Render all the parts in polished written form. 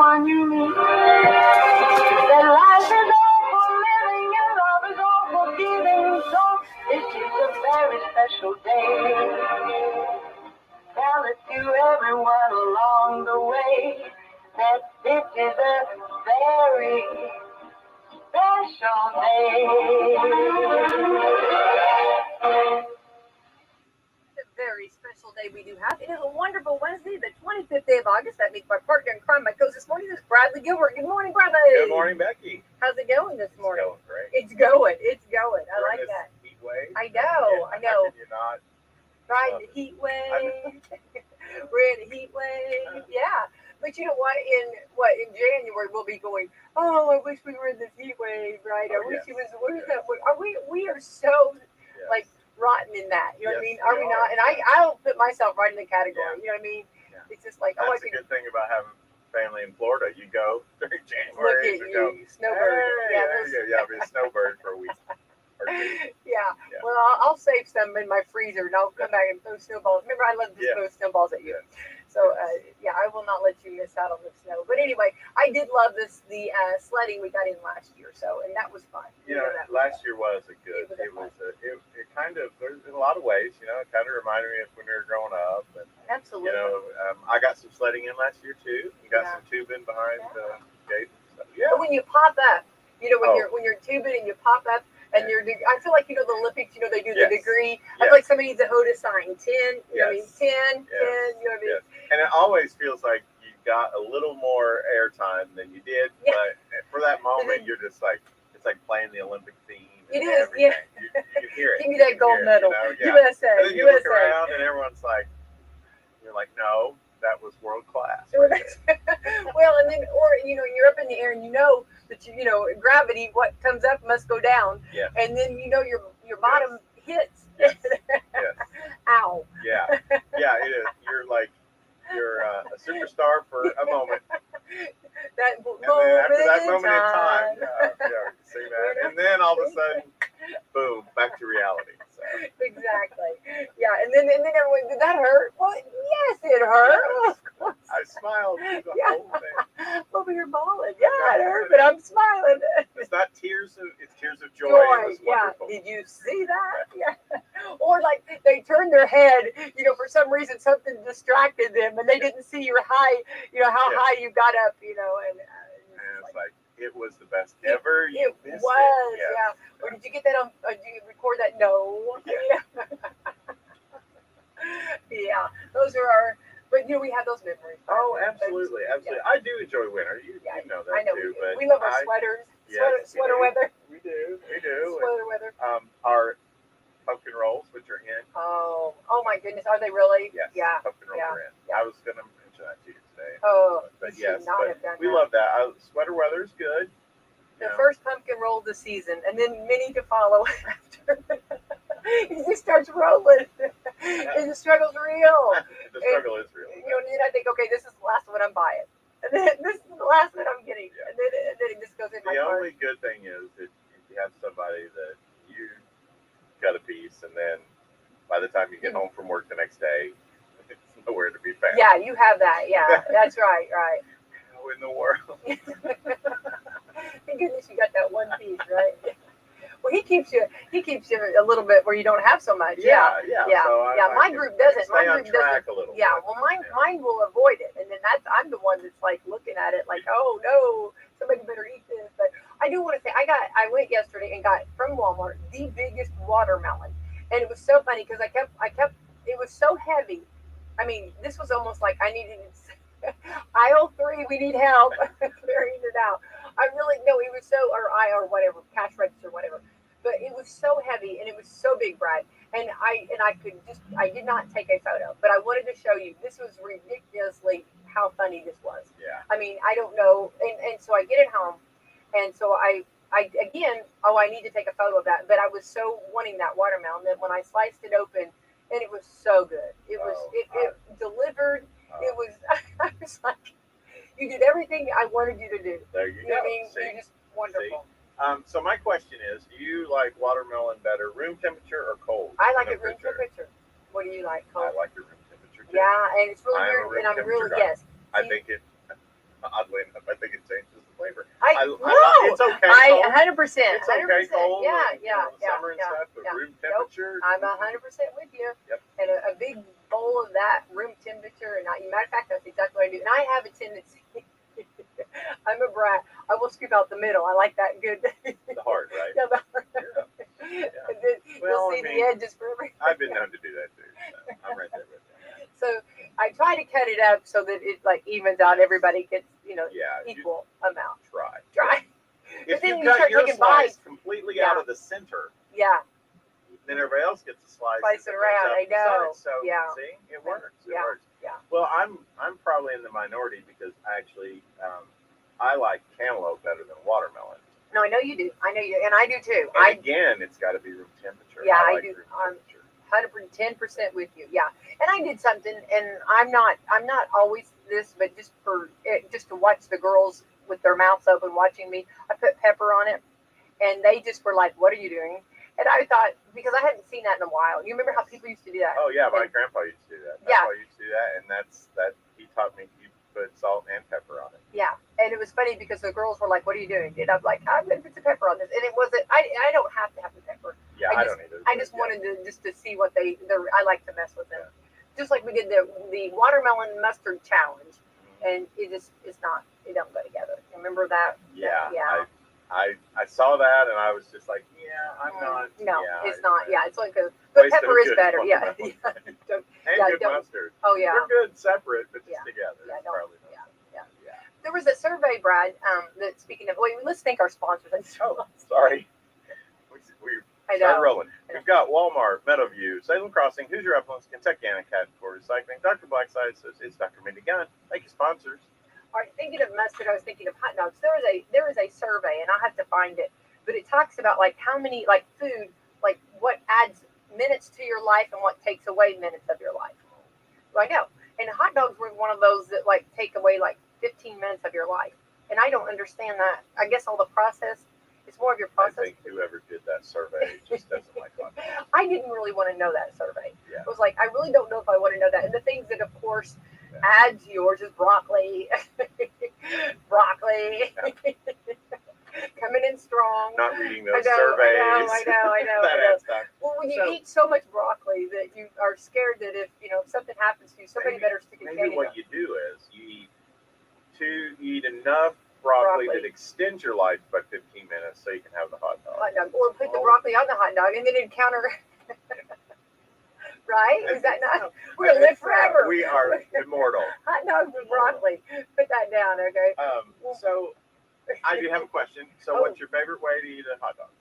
someone you need. That life is all for living and love is all for giving. So this is a very special day. Tell it to everyone along the way that this is a very special day. A very special day we do have. It is a wonderful Wednesday, the 25th day of August. That means my partner in crime, my co-host this morning, is Bradley Gilbert. Good morning, Bradley. Good morning, Becky. How's it going this morning? It's going great. It's going. It's going. I We're like in this that. Heat wave. I know. I know. How can you not? Riding the heat wave. We're in a heat wave. Yeah. But you know what? In January we'll be going, oh, I wish we were in this heat wave, right? I wish it was. What is that? Are we are so like rotten in that. You know what I mean? Are we not? And I'll put myself right in the category. You know what I mean? Yeah. It's just like, that's a good thing about having family in Florida. You go during January. Look at you, snowbird. Hey, yeah, be a snowbird for a week. Yeah. Well, I'll save some in my freezer and I'll come back and throw snowballs. Remember, I love to throw snowballs at you. So, I will not let you miss out on the snow. But anyway, I did love the sledding we got in last year. So, and that was fun. You know, last year was a good. It kind of, there's in a lot of ways. You know, it kind of reminded me of when we were growing up. And, absolutely. You know, I got some sledding in last year too. You got some tubing behind the gate. So, But when you pop up, you know, when you're tubing and you pop up. And I feel like, you know, the Olympics, you know, they do the degree. I feel like somebody needs a HODA sign. 10, you know what I mean? 10, 10, you know what I mean? And it always feels like you got a little more airtime than you did. But for that moment, you're just like, it's like playing the Olympic theme. It and is, everything. You hear it. Give me that gold medal. You know? USA. And then you look around and everyone's like, you're like, no, that was world class. Well, and then, or, you know, you're up in the air and you know that, you know, gravity, what comes up must go down. Yeah. And then, you know, your bottom hits. Yes. Ow. Yeah. Yeah, it is. You're a superstar for a moment. That and then after that moment in time, see that. And then all of a sudden, boom, back to reality. So. Exactly. Yeah, and then everyone, did that hurt? Well, yes, it hurt. Yes. I smiled through the whole thing. Over your bawling. Yeah, it hurt, but I'm smiling. It's not tears of joy. It was wonderful. Did you see that? Yeah. Or like they turned their head, you know, for some reason something distracted them and they didn't see your high, you know, how high you got up, you know, and it's like it was the best ever. It was, yeah. Or did you get that on? Did you record that? No. Yeah, those are our. But you know, we have those memories. Oh, absolutely, absolutely. I do enjoy winter. You know that I know too. But we love our sweaters. Sweater weather. We do. Sweater weather. Our pumpkin rolls, which are in. Oh my goodness, are they really? Yes. Yeah. Pumpkin rolls are in. I was going to mention that to you today. Oh, but yes, we love that. Sweater weather is good. The first pumpkin roll of the season, and then many to follow after. It just starts rolling. And the struggle's real. The struggle is real. You know, and then I think, okay, this is the last one I'm buying. And then this is the last one I'm getting. Yeah. And then it just goes in my cart. The only good thing is that if you have somebody that you got a piece, and then by the time you get home from work the next day, it's nowhere to be found. Yeah, you have that. Yeah, that's right. How in the world? Thank goodness you got that one piece, right? Well, he keeps you a little bit where you don't have so much. Yeah. So my group doesn't. My group doesn't. A little well, mine will avoid it, and then I'm the one that's like looking at it like, oh no, somebody better eat this. But I do want to say I went yesterday and got from Walmart the biggest watermelon, and it was so funny because I kept it was so heavy. I mean, this was almost like I needed aisle 3. We need help carrying it out. It was so, or whatever, cash register, whatever. But it was so heavy and it was so big, Brad. And I did not take a photo, but I wanted to show you. This was ridiculously how funny this was. Yeah. I mean, I don't know. And so I get it home. And so I need to take a photo of that. But I was so wanting that watermelon that when I sliced it open, and it was so good. It delivered. It was, I was like, you did everything I wanted you to do. There you go. You know what I mean? You're just wonderful. So my question is, do you like watermelon better room temperature or cold? I like it room temperature. What do you like, cold? I like it room temperature too. Yeah, and it's really weird, and I'm really, yes. I think it Oddly enough, I think it changes the flavor. No, it's okay. I Cold. 100%. It's okay 100%. cold. Yeah, in, yeah, the summer and yeah, stuff, but yeah. room temperature. I'm 100% with you. Yep. And a big bowl of that room temperature, and matter of fact, that's exactly what I do. And I have a tendency. I'm a brat. I will scoop out the middle. I like that good. The heart, right? Yeah, the heart. Yeah. And then Well, you'll see the edges for everything. I've been known to do that too. So I'm right there with you. So I try to cut it up so that it like evens out. Everybody gets Yeah, equal amount. Try. Try. If then you you cut start your taking slice bites. completely Yeah. out of the center, Yeah. then everybody else gets a slice. Slice it around. I know. So Yeah. see, it works. It Yeah. works. Yeah. Well, I'm probably in the minority because actually I like cantaloupe better than watermelon. No, I know you do. I know you, and I do too. And again, it's got to be room temperature. Yeah, I like do. Room I'm temperature. 110% with you. Yeah, and I did something, and I'm not always this, but just to watch the girls with their mouths open watching me, I put pepper on it, and they just were like, "What are you doing?" And I thought, because I hadn't seen that in a while. You remember how people used to do that? Oh yeah, my grandpa used to do that. Yeah. Grandpa used to do that, and that he taught me you put salt and pepper on it. Yeah, and it was funny because the girls were like, "What are you doing?" And I'm like, "I'm gonna put some pepper on this," and it wasn't. I don't have to have the pepper. Yeah, I don't either. I just wanted to see what I like to mess with them, just like we did the watermelon mustard challenge, and it don't go together. Remember that? Yeah. Yeah. I saw that and I was just like, yeah, I'm not. No, yeah, it's not. Yeah, it's like but waste of pepper is good better. Yeah. watermelon. Don't- And yeah, good don't- mustard. oh yeah. They're good separate, but just Yeah. together. Yeah, It's don't- probably not. yeah. There was a survey, Brad. That speaking of, wait, let's thank our sponsors. Oh, sorry. We I started know. rolling. We've got Walmart, Meadowview, Salem Crossing, Hoosier Uplands, Kentucky Anacat for Recycling, Dr. Blackside Associates, Dr. Mindy Gunn. Thank you, sponsors. All right, thinking of mustard, I was thinking of hot dogs. There is a survey, and I'll have to find it, but it talks about like how many like food, like what adds minutes to your life and what takes away minutes of your life. Well, I know, and hot dogs were one of those that like take away like 15 minutes of your life, and I don't understand that. I guess all the process. It's more of your process. I think whoever did that survey just doesn't like hot dogs. I didn't really want to know that survey. Yeah. I was like, I really don't know if I want to know that. And the things that, of course, adds yours is broccoli. Broccoli. Coming in strong. Not reading those I surveys. know. That adds time. Well, when you eat so much broccoli that you are scared that if something happens to you, somebody better stick a Maybe cane what in you do is you eat enough broccoli that extends your life by 15 minutes so you can have the hot dog. Or put the broccoli on the hot dog and then encounter. Right? Is that not? We're going to live forever. We are immortal. Hot dogs with broccoli. Put that down, okay? So I do have a question. So what's your favorite way to eat a hot dog?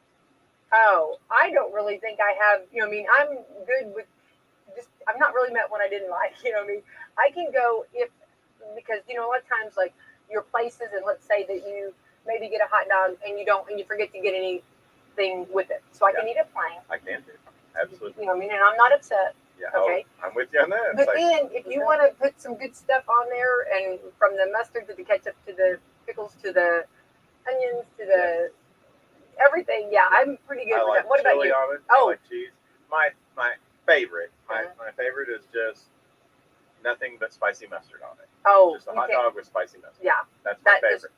Oh, I don't really think I have, I'm good with I'm not really met one I didn't like, I can go because, a lot of times, like, your places, and let's say that you maybe get a hot dog and you forget to get anything with it. So I can eat it plain. I can do. Absolutely. And I'm not upset. Yeah. Okay. I'm with you on that. But then if you want to put some good stuff on there, and from the mustard to the ketchup to the pickles to the onions to the everything, yeah, I'm pretty good with that. What about you? On it. I like cheese. My favorite. My favorite is just nothing but spicy mustard on it. Oh, just a hot dog with spicy mustard. Yeah, that's my favorite.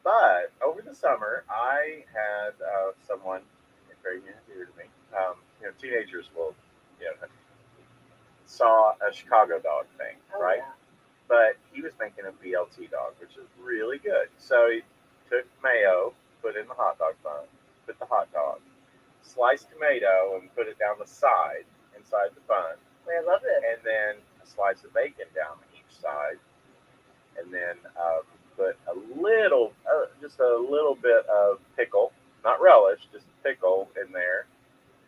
But over the summer, I had someone very near and dear to me. Teenagers will, saw a Chicago dog thing, right? Yeah. But he was making a BLT dog, which is really good. So he took mayo, put in the hot dog bun, put the hot dog, sliced tomato, and put it down the side inside the bun. I love it. And then a slice of bacon down each side, and then put just a little bit of pickle, not relish, just pickle in there.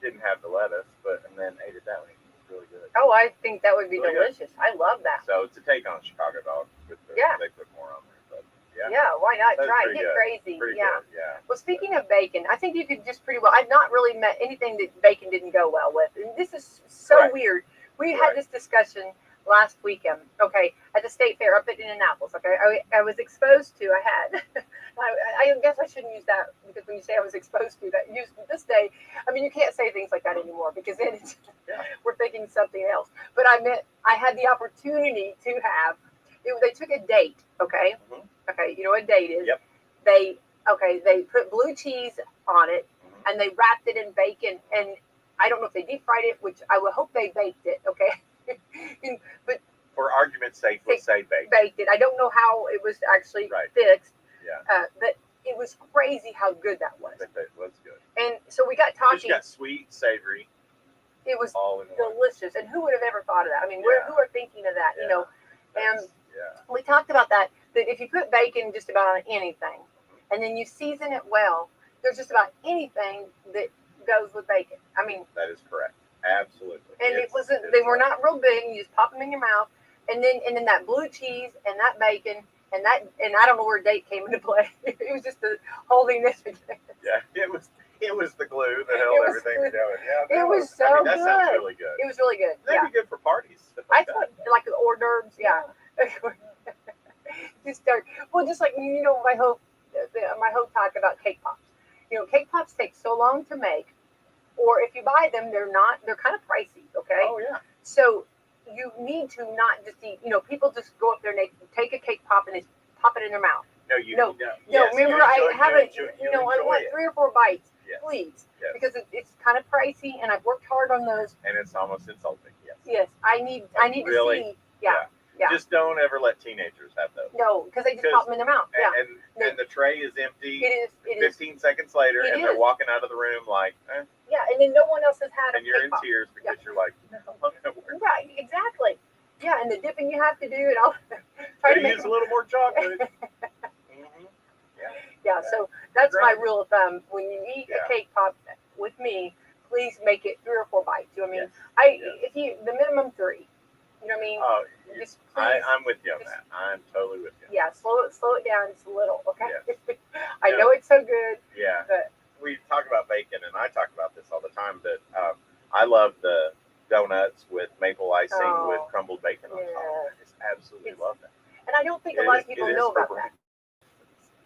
Didn't have the lettuce, and then ate it that way. It was really good. Oh, I think that would be really delicious. Good. I love that. So it's a take on a Chicago dog. They put more on there, but yeah. Yeah, why not? That's try it. Get good. crazy. Pretty yeah. Good, yeah. Well, speaking of bacon, I think you could just pretty well. I've not really met anything that bacon didn't go well with, and this is so weird. We had this discussion last weekend, okay, at the state fair up at Indianapolis, okay. I was exposed to, I guess I shouldn't use that, because when you say I was exposed to that, use this day, you can't say things like that anymore, because then we're thinking something else. But I had the opportunity to have They took a date, okay? Mhm. Okay, you know what a date is? Yep. They put blue cheese on it, Mhm. and they wrapped it in bacon, and I don't know if they deep fried it, which I would hope they baked it, okay? But For argument's sake, let's say baked. baked it. I don't know how it was actually Right. fixed, Yeah, but it was crazy how good that was. but that was good. And so we got Just talking. got sweet, savory, It was all in one. delicious, and who would have ever thought of that? I mean, Yeah. who are thinking of that? Yeah. You know, and That's- yeah. we talked about that if you put bacon just about on anything, and then you season it well, there's just about anything that goes with bacon. I mean, That is correct. Absolutely. and It's- it wasn't. it's They were right. not real big. And you just pop them in your mouth, and then that blue cheese and that bacon and I don't know where date came into play. It was just the holding this together. Yeah, it was the glue that held was everything good. together. Yeah, It no, was so I mean, that sounds good. really good. It was really good. That'd Yeah, be good for parties. Stuff I like thought that. like the hors d'oeuvres. Yeah. Just start. Well, just like my whole talk about cake pops. You know, cake pops take so long to make, or if you buy them, they're kind of pricey. Okay. Oh yeah. So you need to not just eat. You know, people just go up there and they take a cake pop and they pop it in their mouth. No, you No, yes, remember you I enjoy- haven't. you You know, I enjoy want it. 3 or 4 bites, Yes. please, Yes. because it's kind of pricey, and I've worked hard on those. And it's almost insulting. Yes. Yes, I need Really? to see. Yeah. Just don't ever let teenagers have those. No, because they just Because- pop them in their mouth. Yeah. And the tray is empty. It is. 15 seconds later, It and they're is. walking out of the room like, Yeah, and then no one else has had a and you're cake in pop. tears because you're like, no, I'm not worried. Right, exactly. Yeah, and the dipping you have to do, and I'll try Could to make use a little more chocolate. Mhm. Yeah, so that's my Right. rule of thumb. When you eat Yeah. a cake pop with me, please make it 3 or 4 bites. You know what I mean? Yes. If you the minimum 3. You know what I mean? Oh, Just please. I'm with you on just- that. I'm totally with you. Yeah, slow it down just a little, okay? Yes. I know it's so good, Yeah. but We talk about bacon, and I talk about this all the time, but I love the donuts with maple icing Oh, with crumbled bacon on top. yeah. I just absolutely It's- love that. and I don't think a lot of people know about that.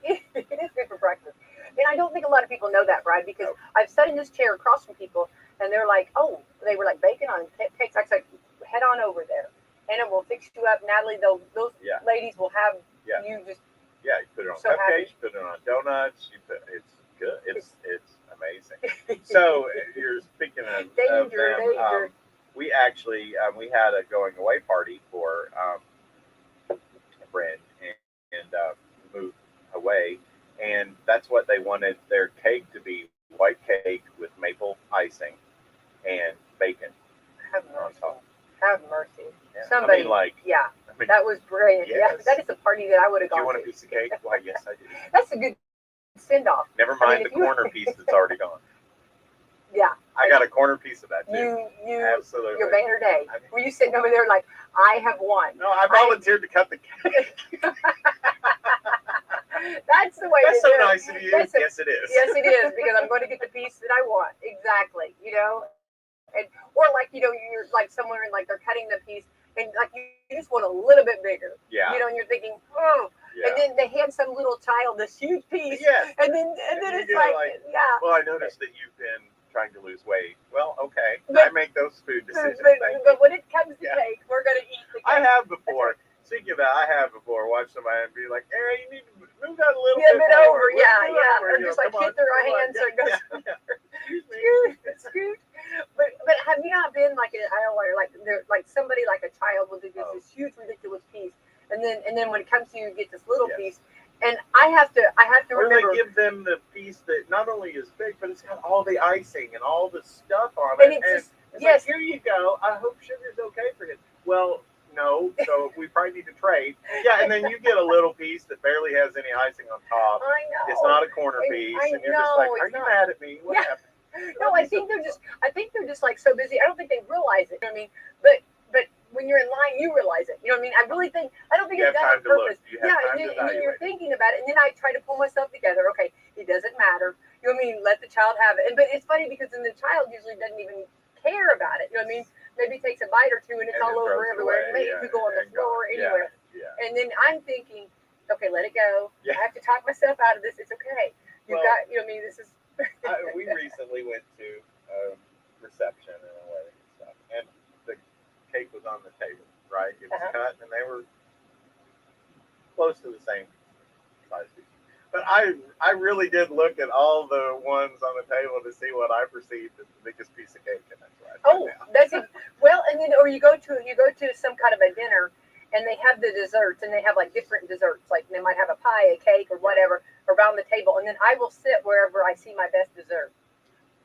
It is good for breakfast. And I don't think a lot of people know that, Brad, because No. I've sat in this chair across from people, and they're like, oh, they were like bacon on cakes. I said, head on over there, and it will fix you up. Natalie, those Yeah. ladies will have Yeah. you just, Yeah, you put it on So cupcakes, happy. you put it on donuts, it's good. It's amazing. So you're speaking of Danger, them. danger. We actually we had a going away party for a friend and moved away, and that's what they wanted their cake to be: white cake with maple icing and bacon have on mercy. top. Have mercy. Yeah. Somebody, I mean, like, yeah, I mean, that was brilliant. Yes. Yeah, that is a party that I would have do you gone want a to. piece of cake? Why, yes, I do. That's a good send off. Never I mind mean, the if you- corner piece that's already gone. Yeah. I got a corner piece of that too. You, Absolutely. your banner day. I mean- Were you sitting over there like, I have won? No, I volunteered to cut the cake. That's the way That's to so do it. nice of you. That's a- Yes, it is. Yes, it is, because I'm going to get the piece that I want. Exactly. You know, and or like you're like somewhere and like they're cutting the piece and like you just want a little bit bigger. Yeah. You know, and you're thinking, oh, Yeah. and then they hand some little child this huge piece, Yes. and then And you it's get like, yeah. Well, I noticed that you've been trying to lose weight. Well, okay. But- I make those food decisions. But, Thank you. but when it comes to Yeah. cake, we're gonna eat the cake. I have before. Speaking of that, I have before watched somebody and be like, "Hey, you need to move that a little Yeah, bit bit more. over, Move yeah, it yeah, over, or you just know, like come hit on, their come on." hand so it goes. Excuse me. Scoot. But have you not been like an aisle where like there like somebody like a child will do just this huge ridiculous piece, and then when it comes to you get this little Yes. piece, and I have to Or remember. they give them the piece that not only is big, but it's got all the icing and all the stuff on it. And it's just it's yes. like, here you go. I hope sugar's okay for you. Well, no. So we probably need to trade. Yeah, and then you get a little piece that barely has any icing on top. I know. It's not a corner I- piece, I and you're just know, like, it's "Are you not. mad at me? What Yeah. happened?" No, I think they're just like so busy. I don't think they realize it. You know what I mean? But when you're in line, you realize it. You know what I mean? I don't think You it's have done on time to look. purpose. You have Yeah, time and to then you're evaluate. thinking about it, and then I try to pull myself together. Okay, it doesn't matter. You know what I mean? Let the child have it. But it's funny because then the child usually doesn't even care about it. You know what I mean? Maybe takes a bite or two, and it's And all then over throws it everywhere. away, And maybe yeah, it could go on the and gone. floor Yeah, anywhere. Yeah. And then I'm thinking, okay, let it go. Yeah. I have to talk myself out of this. It's okay. You Well, got. You know what I mean? This is. We recently went to a reception and a wedding and stuff, and the cake was on the table, right? It was Uh-huh. cut, and they were close to the same size piece. But I really did look at all the ones on the table to see what I perceived as the biggest piece of cake, and that's what I Oh, that's it. Well, and then or you go to some kind of a dinner, and they have the desserts, and they have like different desserts, like they might have a pie, a cake, or whatever around the table, and then I will sit wherever I see my best dessert.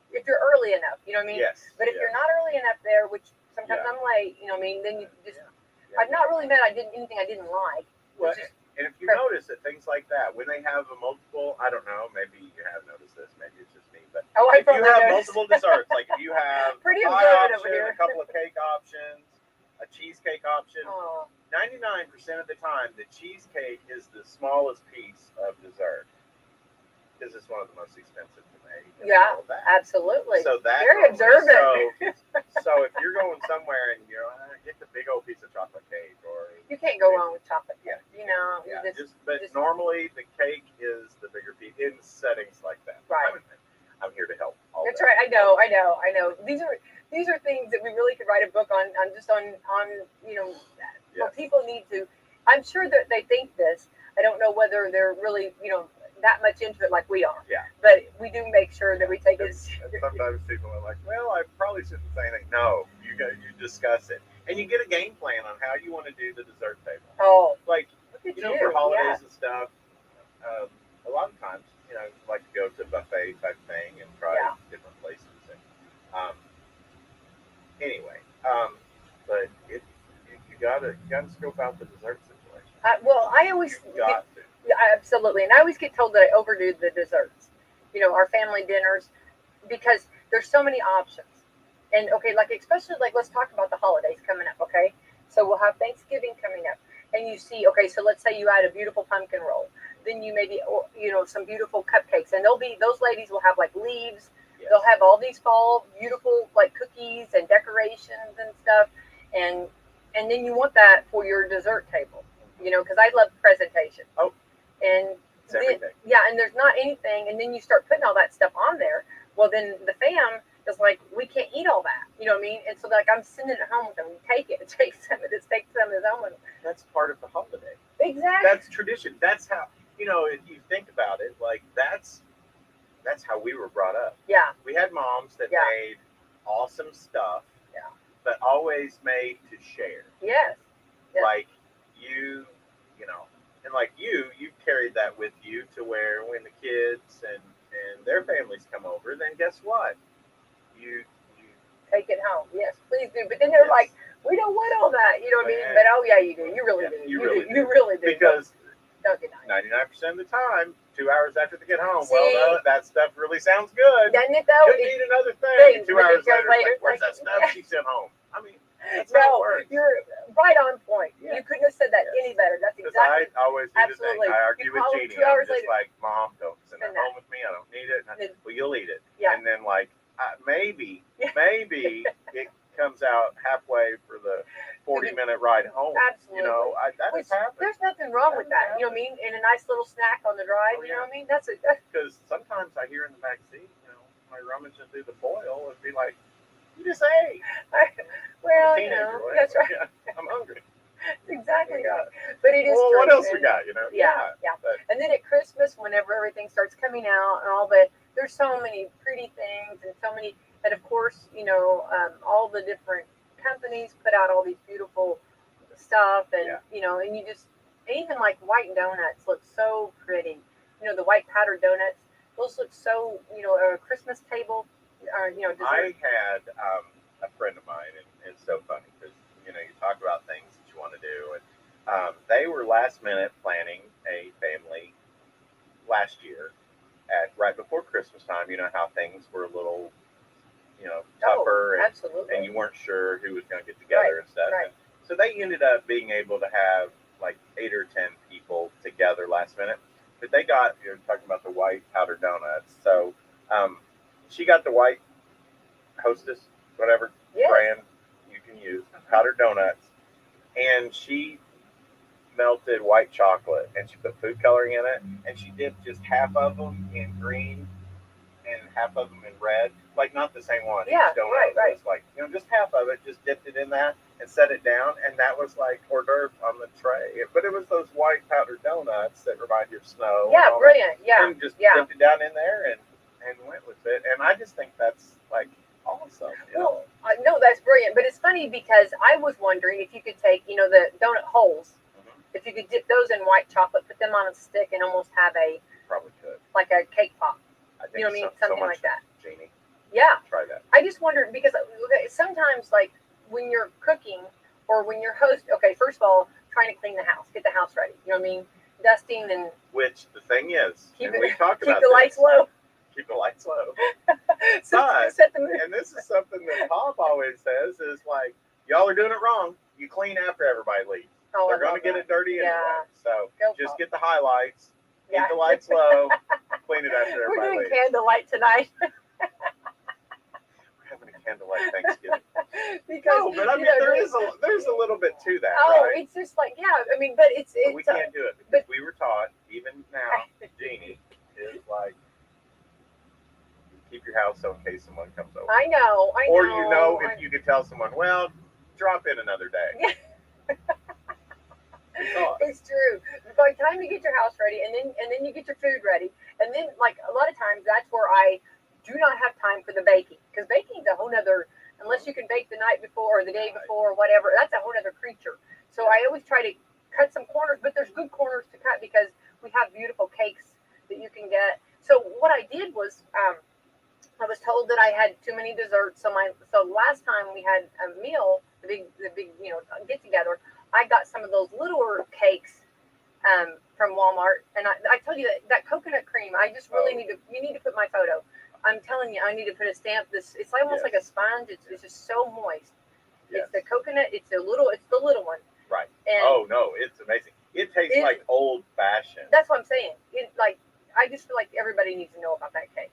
If you're early enough, you know what I mean. Yes. But if you're not early enough there, which sometimes I'm late, you know what I mean, then you just I've not really met anything I didn't like. Well, and if you notice that things like that, when they have a multiple, I don't know, maybe you have noticed this, maybe it's just me, but if you have multiple desserts, like if you have pretty a pie observant option, over here. a couple of cake options, a cheesecake option, Oh. 99% of the time, the cheesecake is the smallest piece of dessert because it's one of the most expensive to make. Yeah, absolutely. So that's very observant. So if you're going somewhere and you're get the big old piece of chocolate cake, or you can't go wrong with chocolate cake. Yeah, you know. Yeah, but normally the cake is the bigger piece in settings like that. Right. I'm here to help. That's right. I know. These are things that we really could write a book on you know, what people need to. I'm sure that they think this. I don't know whether they're really, you know, that much into it like we are. Yeah. But we do make sure that we take it. Sometimes people are like, "Well, I probably shouldn't say anything." No, you discuss it, and you get a game plan on how you want to do the dessert table. Oh, like you know, for holidays and stuff. A lot of times, you know, like to go to buffet type thing and try different places. And anyway, but you gotta scope out the dessert situation. Well, I always absolutely, and I always get told that I overdo the desserts. You know, our family dinners, because there's so many options. And okay, like especially like let's talk about the holidays coming up. Okay, so we'll have Thanksgiving coming up, and you see, okay, so let's say you add a beautiful pumpkin roll, then you maybe some beautiful cupcakes, and those ladies will have like leaves. Yes. They'll have all these fall beautiful like cookies and decorations and stuff, and then you want that for your dessert table, you know, because I love presentation. Oh, and then, and there's not anything, and then you start putting all that stuff on there. Well, then the fam is like, we can't eat all that, you know what I mean? And so like I'm sending it home with them. Take it, take some of this home with them. That's part of the holiday. Exactly. That's tradition. That's how, you know, if you think about it, like that's how we were brought up. Yeah. We had moms that made awesome stuff. Yeah. But always made to share. Yes. Like you know, and like you carried that with you to where when the kids and their families come over, then guess what? You take it home. Yes, please do. But then they're like, we don't want all that. You know what I mean? But oh yeah, you do. You really do. You really do. Because don't get 99% of the time, 2 hours after they get home, see, well, that stuff really sounds good. Doesn't it though? Could need another thing. 2 hours later, like, where's that stuff she sent home? I mean, that's how it works. You're right on point. Yeah. You couldn't have said that any better. That's exactly. I always do the thing. I argue with Jeannie. I'm just like, Mom, don't send that home with me. I don't need it. Well, you'll eat it. Yeah. And then like maybe it comes out halfway for the 40-minute ride home. Absolutely. You know, that has happened. There's nothing wrong with that. You know what I mean? And a nice little snack on the drive. You know what I mean? That's it. Because sometimes I hear in the back seat, you know, my rummaging through the foil and be like, you just ate. Well, you know, that's right. Yeah, I'm hungry. Exactly right. But it is. Well, what else we got? You know. Yeah. And then at Christmas, whenever everything starts coming out and all that, there's so many pretty things and so many. And of course, you know, all the different companies put out all these beautiful stuff, and you know, and you just even like white donuts look so pretty. You know, the white powdered donuts, those look so. You know, a Christmas table. You know, dessert. I had a friend of mine, and it's so funny because you know you talk about things that you want to do, and they were last minute planning a family last year at right before Christmas time. You know how things were a little, you know, tougher, and you weren't sure who was going to get together and stuff. Right. And so they ended up being able to have like 8 or 10 people together last minute, but they got you're talking about the white powdered donuts, so. She got the white Hostess, whatever brand you can use, powdered donuts, and she melted white chocolate, and she put food coloring in it, and she dipped just half of them in green and half of them in red, like not the same one. Yeah, each donut right. was like, just half of it, just dipped it in that and set it down, and that was like hors d'oeuvre on the tray. But it was those white powdered donuts that remind you of snow. Yeah, and all brilliant. that, Yeah, and just yeah. dipped it down in there and went with it. And I just think that's like awesome. Well, no, that's brilliant. But it's funny because I was wondering if you could take, the donut holes, if you could dip those in white chocolate, put them on a stick, and almost have a Probably could. like a cake pop. I think You know what I mean? Something much, like that. Jeannie, Yeah. try that. I just wondered because sometimes, like when you're cooking or when you're okay, first of all, trying to clean the house, get the house ready. You know what I mean? Dusting and. Which the thing is, keep and we talked about the lights low. Keep the lights low. Set the mood. And this is something that Pop always says is like, y'all are doing it wrong. You clean after everybody leaves. Oh, They're going to get it dirty anyway. So just get the highlights, keep the lights low, clean it after everybody We're doing leaves. candlelight tonight. We're having a candlelight Thanksgiving. Because, but I mean, there's a little bit to that, right? It's just like, I mean, but it's we can't do it because we were taught, even now, Jeannie is like, keep your house so in case someone comes over. I know. Or if you could tell someone, well, drop in another day. It's true. By the time you get your house ready, and then you get your food ready, and then like a lot of times that's where I do not have time for the baking, because baking's a whole nother. Unless you can bake the night before or the day before or whatever, that's a whole other creature. So I always try to cut some corners, but there's good corners to cut because we have beautiful cakes that you can get. So what I did was, I was told that I had too many desserts. So last time we had a meal, the big get together, I got some of those littler cakes from Walmart, and I told you that coconut cream. I just really you need to put my photo. I'm telling you, I need to put a stamp. It's almost like a sponge. It's just so moist. Yes. It's the coconut. It's the little one. Right. And no, it's amazing. It tastes like old fashioned. That's what I'm saying. I just feel like everybody needs to know about that cake.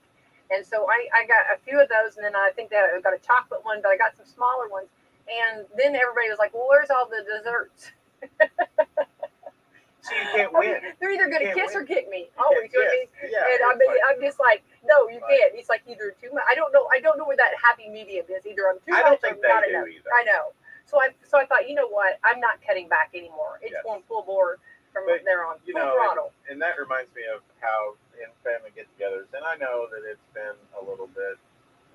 And so I got a few of those, and then I think that I got a chocolate one, but I got some smaller ones. And then everybody was like, "Well, where's all the desserts?" So you can't win. They're either going to kiss or kick me. Always, you know what I mean? Yeah, and I'm just like, no, you can't. It's like either too much. I don't know where that happy medium is. Either I'm too much or not enough. Either. I know. So I thought, you know what? I'm not cutting back anymore. It's going full bore from there on. Full throttle. And that reminds me of how in family get-togethers, and I know that it's been a little bit.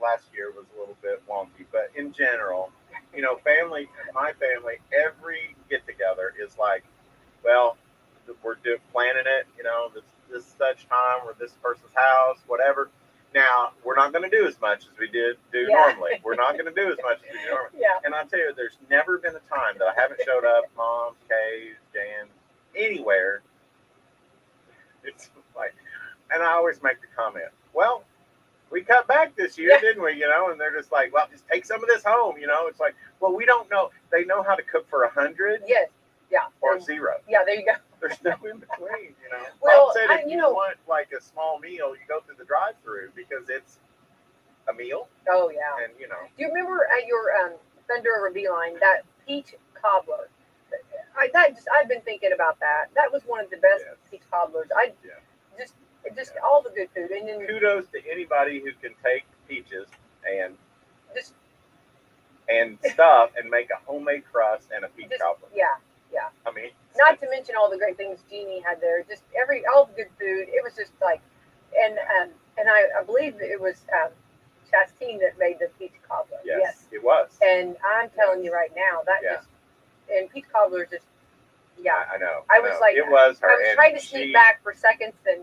Last year was a little bit wonky, but in general, my family, every get-together is like, well, we're planning it, this such time, or this person's house, whatever. Now, we're not going to do as much as we do normally. We're not going to do as much as we do normally. Yeah. And I'll tell you, there's never been a time that I haven't showed up, Mom, Kay, Jan, anywhere. It's like, and I always make the comment, well, we cut back this year, didn't we? And they're just like, well, just take some of this home. It's like, well, we don't know. They know how to cook for 100. Yes. Yeah. Or 0. Yeah, there you go. There's no in between, Well, Bob said if you want like a small meal, you go through the drive-through because it's a meal. Oh yeah. And Do you remember at your Thunder Over Beeline that peach cobbler? I've been thinking about that. That was one of the best peach cobblers. Just all the good food, and then kudos to anybody who can take peaches and stuff and make a homemade crust and a peach cobbler. Yeah. I mean, not to mention all the great things Jeannie had there. Just all the good food. It was just like, and I believe that it was Chastine that made the peach cobbler. Yes, it was. And I'm telling you right now and peach cobbler is just. Yeah, I know. I was like, it was her. I was trying to sneak back for seconds, and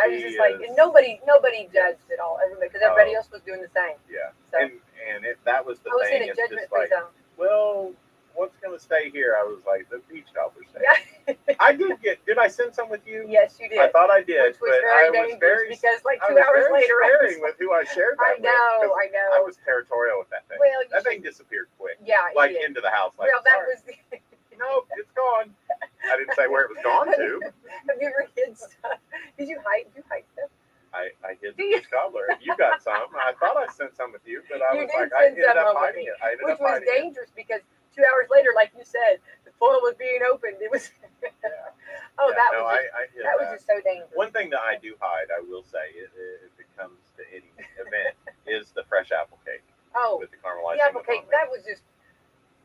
I was just like, and nobody judged at all, because everybody else was doing the same. Yeah, so, and that was the thing. I was in a judgment-free zone. Well, what's going to stay here? I was like, the peach cobbler stay. Yeah. I did I send some with you? Yes, you did. I thought I did, which was very dangerous because like 2 hours later, sharing with who I shared that I know. I was territorial with that thing. Well, that thing disappeared quick. Yeah, like into the house. Like, well, that was. No, it's gone. I didn't say where it was gone to. Have you ever hid stuff? Did you hide stuff? I hid the peach cobbler. You got some. I thought I sent some with you, but I was like, I ended up hiding it. Which was dangerous because 2 hours later, like you said, the foil was being opened. It was. That was just so dangerous. One thing that I do hide, I will say, if it comes to any event is the fresh apple cake Oh, with the caramel icing. the apple cake. on That was just.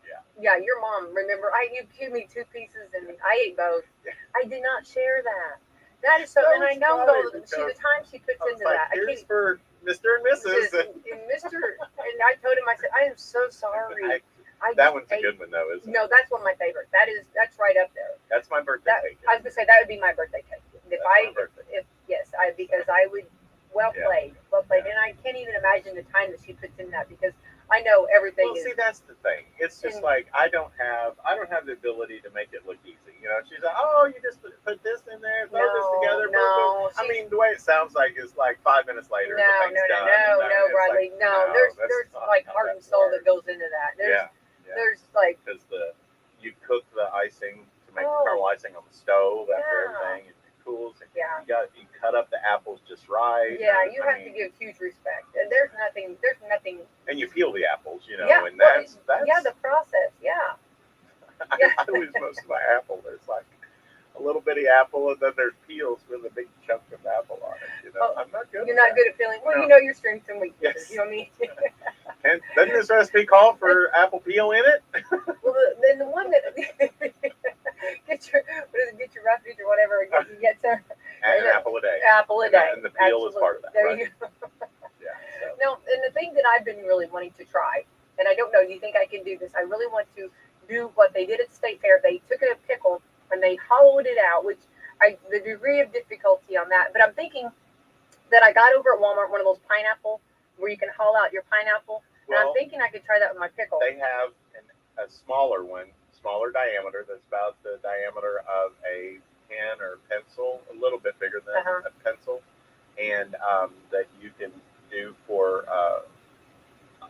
Yeah. Yeah, your mom. Remember, you gave me 2 pieces and I ate both. Yeah. I did not share that. That is something That I was know. funny Though, see the time she puts I was into like, that. I here's can't. for Mr. and Mrs. And Mr. And I told him, I said, I am so sorry. That one's a good one though, isn't it? No, that's one of my favorites. That's right up there. That's my birthday cake. I was gonna say that would be my birthday cake. Because I would well played, and I can't even imagine the time that she puts in that because I know everything. Well, see, that's the thing. It's just like I don't have the ability to make it look easy. You know, she's like, oh, you just put this in there, throw this together. No, I mean, the way it sounds like is like 5 minutes later. No, Bradley. Like, no, there's like heart and soul that goes into that. There's like because you cook the icing to make the caramel icing on the stove after everything. It cools. And you cut up the apples just right. Yeah, you have to give huge respect. And there's nothing. And you peel the apples, you know, and that's the process. Yeah. I lose most of my apple. There's like a little bitty apple, and then there's peels with a big chunk of apple on it. You know, I'm not good. You're not good at peeling. Well, you know your strengths and weaknesses. Yes. You know what I mean? And doesn't this recipe call for apple peel in it? Well, then the one that get your refuge or whatever, you get to an apple a day. Apple a day. And the peel is part of that. There right? you go. Yeah. So. Now, and the thing that I've been really wanting to try, and I don't know, do you think I can do this? I really want to do what they did at the state fair. They took a pickle and they hollowed it out, which the degree of difficulty on that. But I'm thinking that I got over at Walmart one of those pineapple where you can hollow out your pineapple. And I'm thinking I could try that with my pickle. They have a smaller one, smaller diameter, that's about the diameter of a pen or pencil, a little bit bigger than a pencil, and that you can do for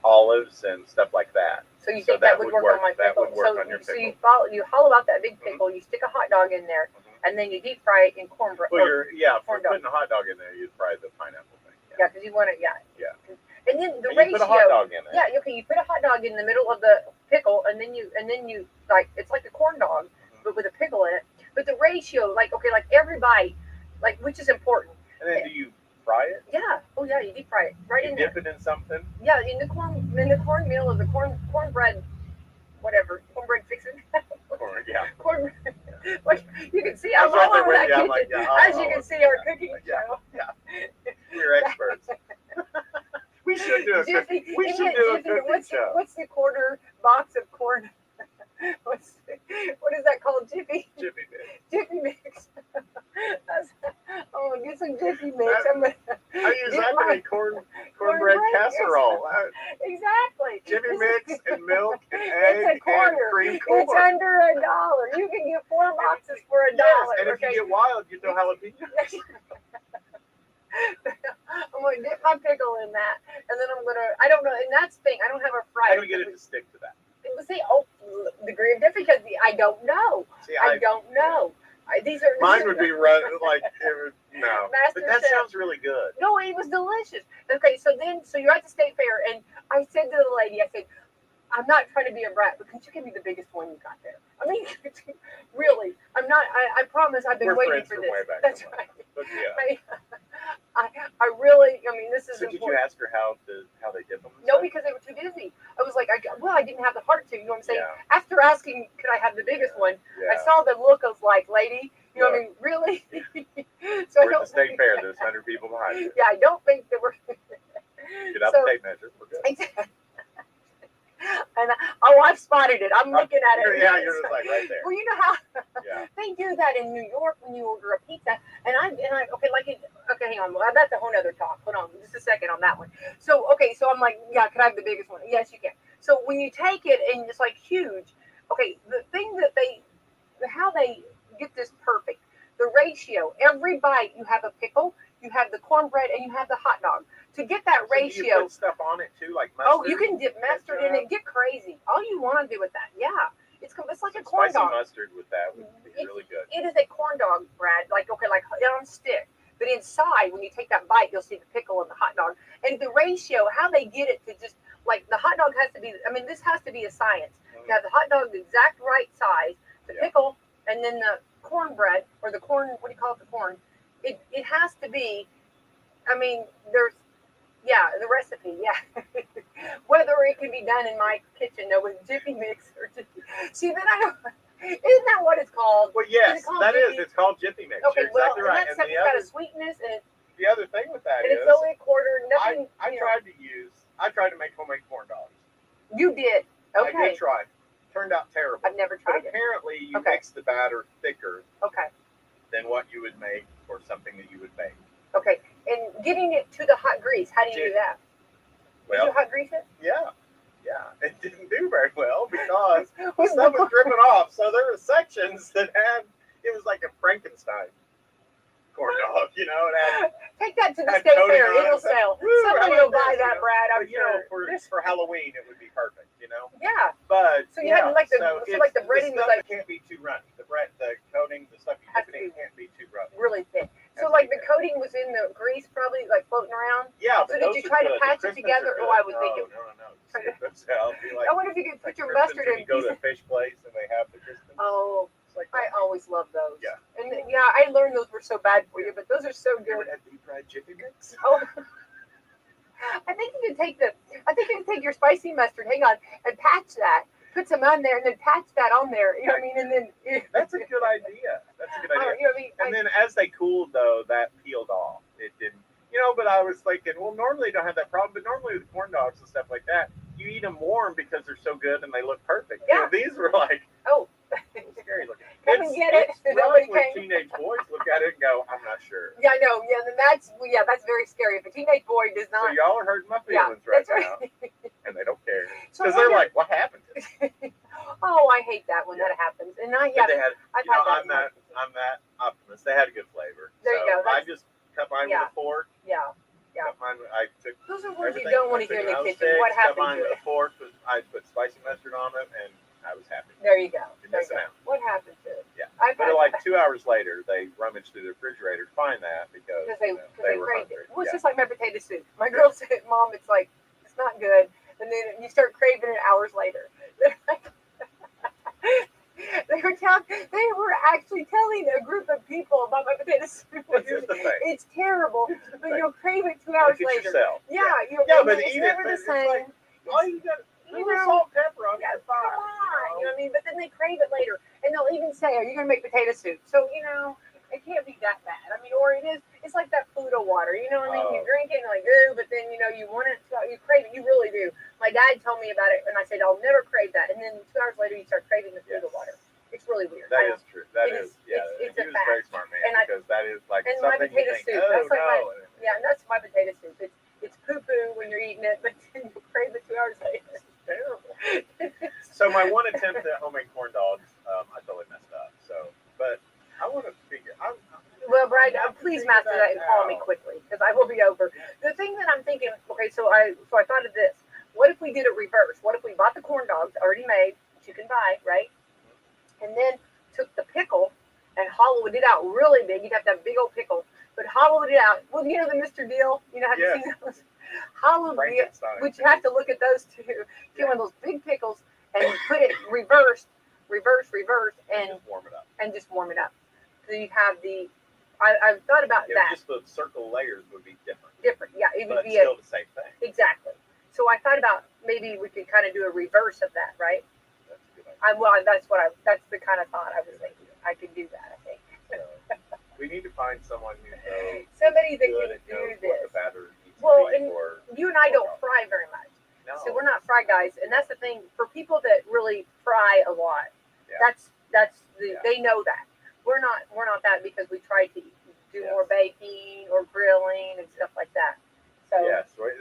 olives and stuff like that. So you think that would work on my pickle? That would work on your pickle. So you hollow out that big pickle, you stick a hot dog in there, and then you deep fry it in cornbread. Well, for putting a hot dog in there, you'd fry the pineapple thing. Yeah, because you want it, Yeah. And then the ratio. You put a hot dog in it. Yeah, okay. You put a hot dog in the middle of the pickle, and then you like it's like a corn dog, but with a pickle in it. But the ratio, like every bite, like which is important. And then do you fry it? Yeah. Oh yeah, you deep fry it right in there. Dip it in something. Yeah, in the cornmeal or the cornbread, whatever cornbread fixing. Cornbread. Like, you can see I'm all over that kitchen. As you can see, our cooking show. Yeah. We're experts. We should do a cooking show. What's the quarter box of corn? What is that called? Jiffy mix. Get some Jiffy mix. I use that to make cornbread casserole. Exactly. Jiffy mix and milk and egg and cream corn. It's under $1. You can get 4 boxes for $1. Yes, and if you get wild, you know jalapenos. I'm going to dip my pickle in that, and then I don't know, and that's the thing, I don't have a fryer. How do you get it to stick to that? See, degree of difficulty, I don't know. I don't know. Mine would be like, no. But that sounds really good. No, it was delicious. Okay, so you're at the state fair, and I said to the lady, I said, I'm not trying to be a brat, but could you give me the biggest one you got there? I mean, really, I'm not, I promise I've been waiting for this. That's right. But yeah. I really, this is so important. Did you ask her how they did them? No, because they were too busy. I was like, I didn't have the heart to, you know what I'm saying? Yeah. After asking, could I have the biggest one, I saw the look of like, lady, you know what I mean? Really? So we're at the state fair. There's 100 people behind you. Yeah, I don't think that we're... Get out the tape measure. We're good. Exactly. And I've spotted it. I'm looking at it. Yeah, you're just like right there. Well, you know how they do that in New York when you order a pizza. And I hang on. Well, that's a whole other talk. Hold on, just a second on that one. So I'm like, yeah, can I have the biggest one? Yes, you can. So when you take it and it's like huge. Okay, the thing that how they get this perfect, the ratio. Every bite you have a pickle, you have the cornbread, and you have the hot dog. To get that ratio. Do you put stuff on it too, like mustard? Oh, you can dip mustard in it. Get crazy. All you want to do with that. Yeah. It's like a corn dog. Spicy mustard with that would be really good. It is a corn dog, Brad. Like on stick. But inside, when you take that bite, you'll see the pickle and the hot dog. And the ratio, how they get it to just, like the hot dog has to be, this has to be a science. You have the hot dog the exact right size, the pickle, and then the cornbread, or the corn, what do you call it, the corn? It has to be, Yeah, the recipe, yeah. Whether it can be done in my kitchen, though, with Jiffy Mix or Jiffy. See, then I don't. Isn't that what it's called? Well, yes, called that Jiffy? is. It's called Jiffy Mix. Okay, You're exactly well, right. and And that's the got other, a sweetness, the other thing with that and is, it's only a quarter. Nothing. I tried to make homemade corn dogs. You did. I Okay. did try. Turned out terrible. I've never But tried it. apparently, you Okay. mix the batter thicker Okay. than what you would make for something that you would bake. Okay. And getting it to the hot grease, how do you do that? Did Well, you hot grease it? yeah. It didn't do very well because the stuff was dripping off. So there were sections that it was like a Frankenstein corn dog, you know. It had, Take that to the had state coating fair. on it. It'll sell. Woo, how Somebody about will buy this, that, you know? Brad. I'm But, you know, sure. for Halloween, it would be perfect, you know. Yeah. But So you had like the it's the breading was stuff like can't be too runny. The coating, the stuff you Has dip it in to be can't be too runny. really thick. So Has to like be the thick. coating was in the grease, probably like floating around. Yeah, So but did those you are try to good. patch The it together? Crispins are Oh, I good. would think it. No. Skip those out. Be like, I wonder if you could put like your Crispins mustard when in you go to pieces. the fish place and they have the Crispins. Oh, It's like I always love those. Yeah. And yeah, I learned those were so bad for you, but those are so You ever good. had deep fried Jiffy Mix? Oh, I think you could take your spicy mustard, hang on, and patch that. Put some on there and then patch that on there. You know what I mean? And then That's a good idea. That's a good idea. you know what I mean? And then as they cooled, though, that peeled off. It didn't, you know. But I was thinking, well, normally you don't have that problem. But normally with corn dogs and stuff like that, you eat them warm because they're so good and they look perfect. Yeah. You know, these were like Oh, a little scary looking. Come and get it. It's Nobody rough when came. teenage boys look at it and go, I'm not sure. yeah, I know. Yeah, then that's very scary. If a teenage boy does So not, y'all are hurting my yeah, feelings right that's right. now, and they don't care So because they're wonder- like, "What happened to me?" oh, I hate that when that happens. And But yeah, they had, I've you know, had that. I'm that optimist. They had a good flavor. There you So go. I just cut mine Yeah. with a fork. Yeah. Cut mine, I took Those are words you everything. don't want I to hear in took the it out of kitchen. sticks, What cut happened mine to with it? a fork. I put spicy mustard on it, and I was happy. There you go. You're There you missing go. out. What happened to it? Yeah. I've But had like 2 hours later, they rummaged through the refrigerator to find that because they were craved hungry. it. Well, it's Yeah. just like my potato soup. My girl said, "Mom, it's like it's not good," and then you start craving it hours later. They were actually telling a group of people about my potato soup. Well, here's the thing. It's terrible, but thing. you'll crave it 2 hours Look at later. yourself. Yeah, Yeah, but it's eat never it. the It's same. like, all you got, You little know, salt, pepper on yeah, your come fire. on, you know what I mean? But then they crave it later, and they'll even say, "Are you going to make potato soup?" So it can't be that bad. I mean, or it is. It's like that Pluto water. You know what I mean? You Oh. drink it and like, ooh, but then you want it. You crave it. You really do. My dad told me about it, and I said, "I'll never crave that." And then 2 hours later, you start craving the Pluto Yes. water. It's really weird. That is true. That It is, is- yeah. it's He a was fact. a very smart man And because that is like and my something you potato think, soup, oh that's like no. Yeah, and that's my potato soup. It's poo poo when you're eating it, but then you crave it 2 hours later. It's terrible. So my one attempt at homemade corn dogs, I totally messed up. So, but I want to figure. Well, Brad, I'm please figure master that and call out. me quickly because I will be over. The thing that I'm thinking, okay, so I thought of this. What if we did it reverse? What if we bought the corn dogs already made, which you can buy, right? And then took the pickle and hollowed it out really big. You'd have to have a big old pickle, but hollowed it out. Well, you know the Mr. Deal? Have you Yes. seen those? Hollowed it, Frankenstein. which you have to look at those two. Get one of those big pickles and put it reverse, and Just warm it up. just warm it up. So you have the. I've thought about Yeah, that. just the circle layers would be different, Different, yeah. It would but be still the same thing. exactly. So I thought about maybe we could kind of do a reverse of that, right? That's a good idea. That's the kind of thought I was thinking. I could do that, I think. So, we need to find someone who knows Somebody that good can and do knows what this. the batter needs Well, to be and for. You and I don't fry very much. No. So we're not fry guys, and that's the thing for people that really fry a lot. Yeah. Yeah. They know that. We're not that because we try to do more baking or grilling and stuff like that. So Yes, right.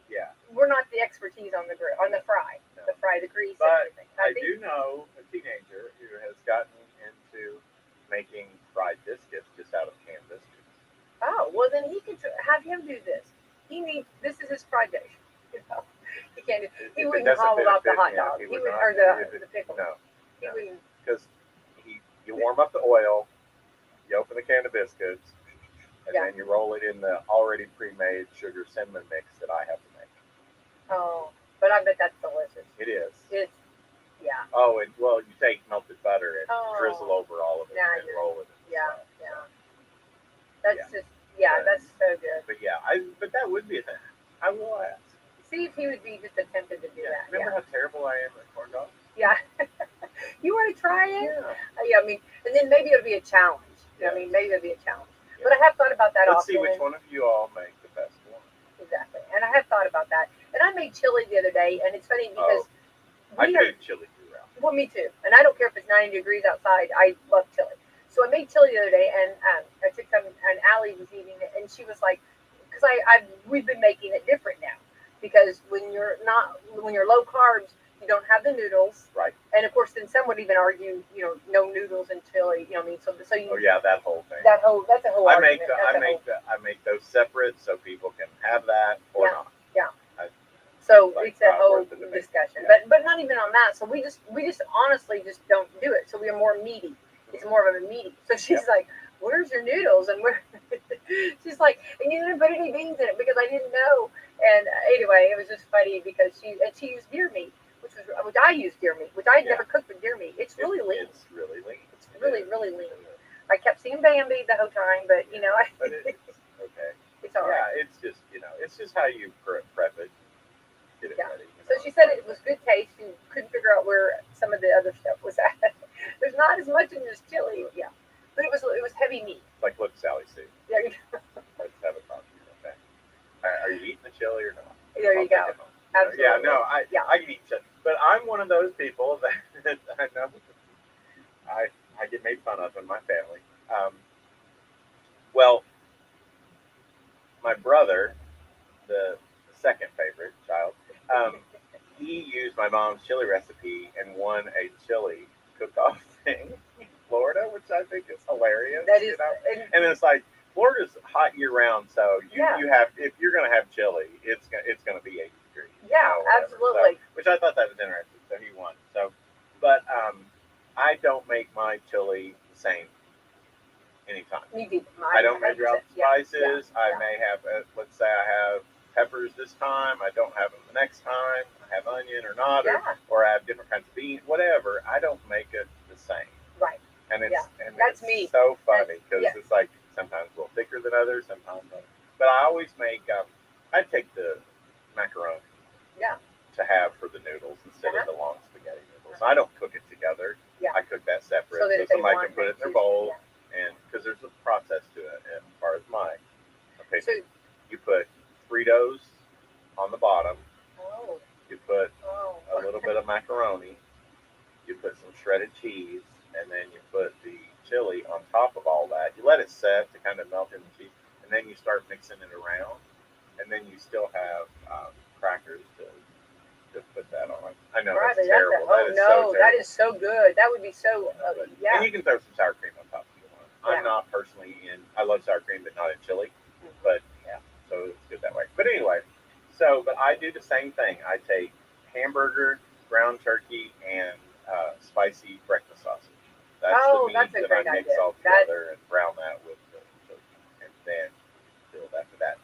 Yeah. we're not the expertise on the grill, on the fry, No. the fry, the grease, But and everything. I do know a teenager who has gotten into making fried biscuits just out of canned biscuits. Oh, well then he could have him do this. This is his fried dish. He can't. He If it wouldn't doesn't hollow out the benefit hot him, dog. he He would would, not. or If the pickle. No, He wouldn't. because you warm up the oil, you open the can of biscuits, and Yeah. then you roll it in the already pre-made sugar cinnamon mix that I have to make. Oh, but I bet that's delicious. It is. It's yeah. Oh, and well, you take melted butter and Oh. drizzle over all of it Now and you're- roll it. Yeah, yeah. That's Yeah. just yeah. Yeah, that's so good. But yeah, but that would be a thing. I will ask. See if he would be just attempted to do that. Remember how terrible I am at corn dogs? Yeah. You want to try it? Yeah. Yeah, I mean, and then maybe it'll be a challenge. Yeah. I mean, maybe it'll be a challenge. Yeah. But I have thought about that Let's often. see which one of you all make the best one. Exactly. And I have thought about that. And I made chili the other day, and it's funny because I we are. made chili throughout. Well, me too. And I don't care if it's 90 degrees outside. I love chili. So I made chili the other day, and I took some, and Allie was eating it, and she was like, because we've been making it different now, because when you're low carbs, you don't have the noodles, Right. and of course, then some would even argue, no noodles and chili, I mean, so you. Oh yeah, that whole thing. That's a whole I argument. I make those separate so people can have that or Yeah. not. Yeah. So it's a whole worth the debate. discussion, Yeah. but not even on that. So we just honestly just don't do it. So we are more meaty. It's more of a meaty. So she's like, "Where's your noodles?" And she's like, "And you didn't put any beans in it because I didn't know." And anyway, it was just funny because she used deer meat, which I use deer meat, which I had never cooked with deer meat. It's really lean. It's really lean. It's really lean. I kept seeing Bambi the whole time, but But it's okay. It's all right. Yeah, it's just how you prep it. Get it ready. So she said it was good taste. She couldn't figure out where some of the other stuff was at. There's not as much in this chili. Yeah. But it was heavy meat. Like, look, Sally, see. Yeah. Let's have a talk. Okay. Are you eating the chili or not? There you go. Absolutely. Yeah, no, I can eat chili. But I'm one of those people that I know I get made fun of in my family. Well, my brother, the second favorite child, he used my mom's chili recipe and won a chili cook-off thing in Florida, which I think is hilarious. That is, and it's like Florida's hot year-round, so you have, if you're going to have chili, it's going to be 80 degrees. Yeah, absolutely. So, which I thought that was interesting. So he won. So, but I don't make my chili the same anytime. I don't measure out the spices. I may have, let's say I have peppers this time. I don't have them the next time. I have onion or not, or I have different kinds of beans, whatever. I don't make it the same. Right. And it's that's me. So funny because it's like sometimes a little thicker than others, sometimes not. But I always make. I take the macaroni. Yeah. To have for the noodles instead of the long spaghetti noodles. I don't cook it together. Yeah. I cook that separate So somebody can put it in their bowl. And because there's a process to it, as far as mine. Okay, so you put Fritos on the bottom. Oh. You put a little bit of macaroni. You put some shredded cheese, and then you put the chili on top of all that. You let it set to kind of melt in the cheese, and then you start mixing it around, and then you still have crackers to put that on. I know that's terrible. That is so good. That would be so. And you can throw some sour cream on top. I'm not personally I love sour cream, but not in chili. But so it's good that way. But anyway, but I do the same thing. I take hamburger, ground turkey, and spicy breakfast sausage. That's the meat that I mix all together and brown that with the turkey. And then build after that.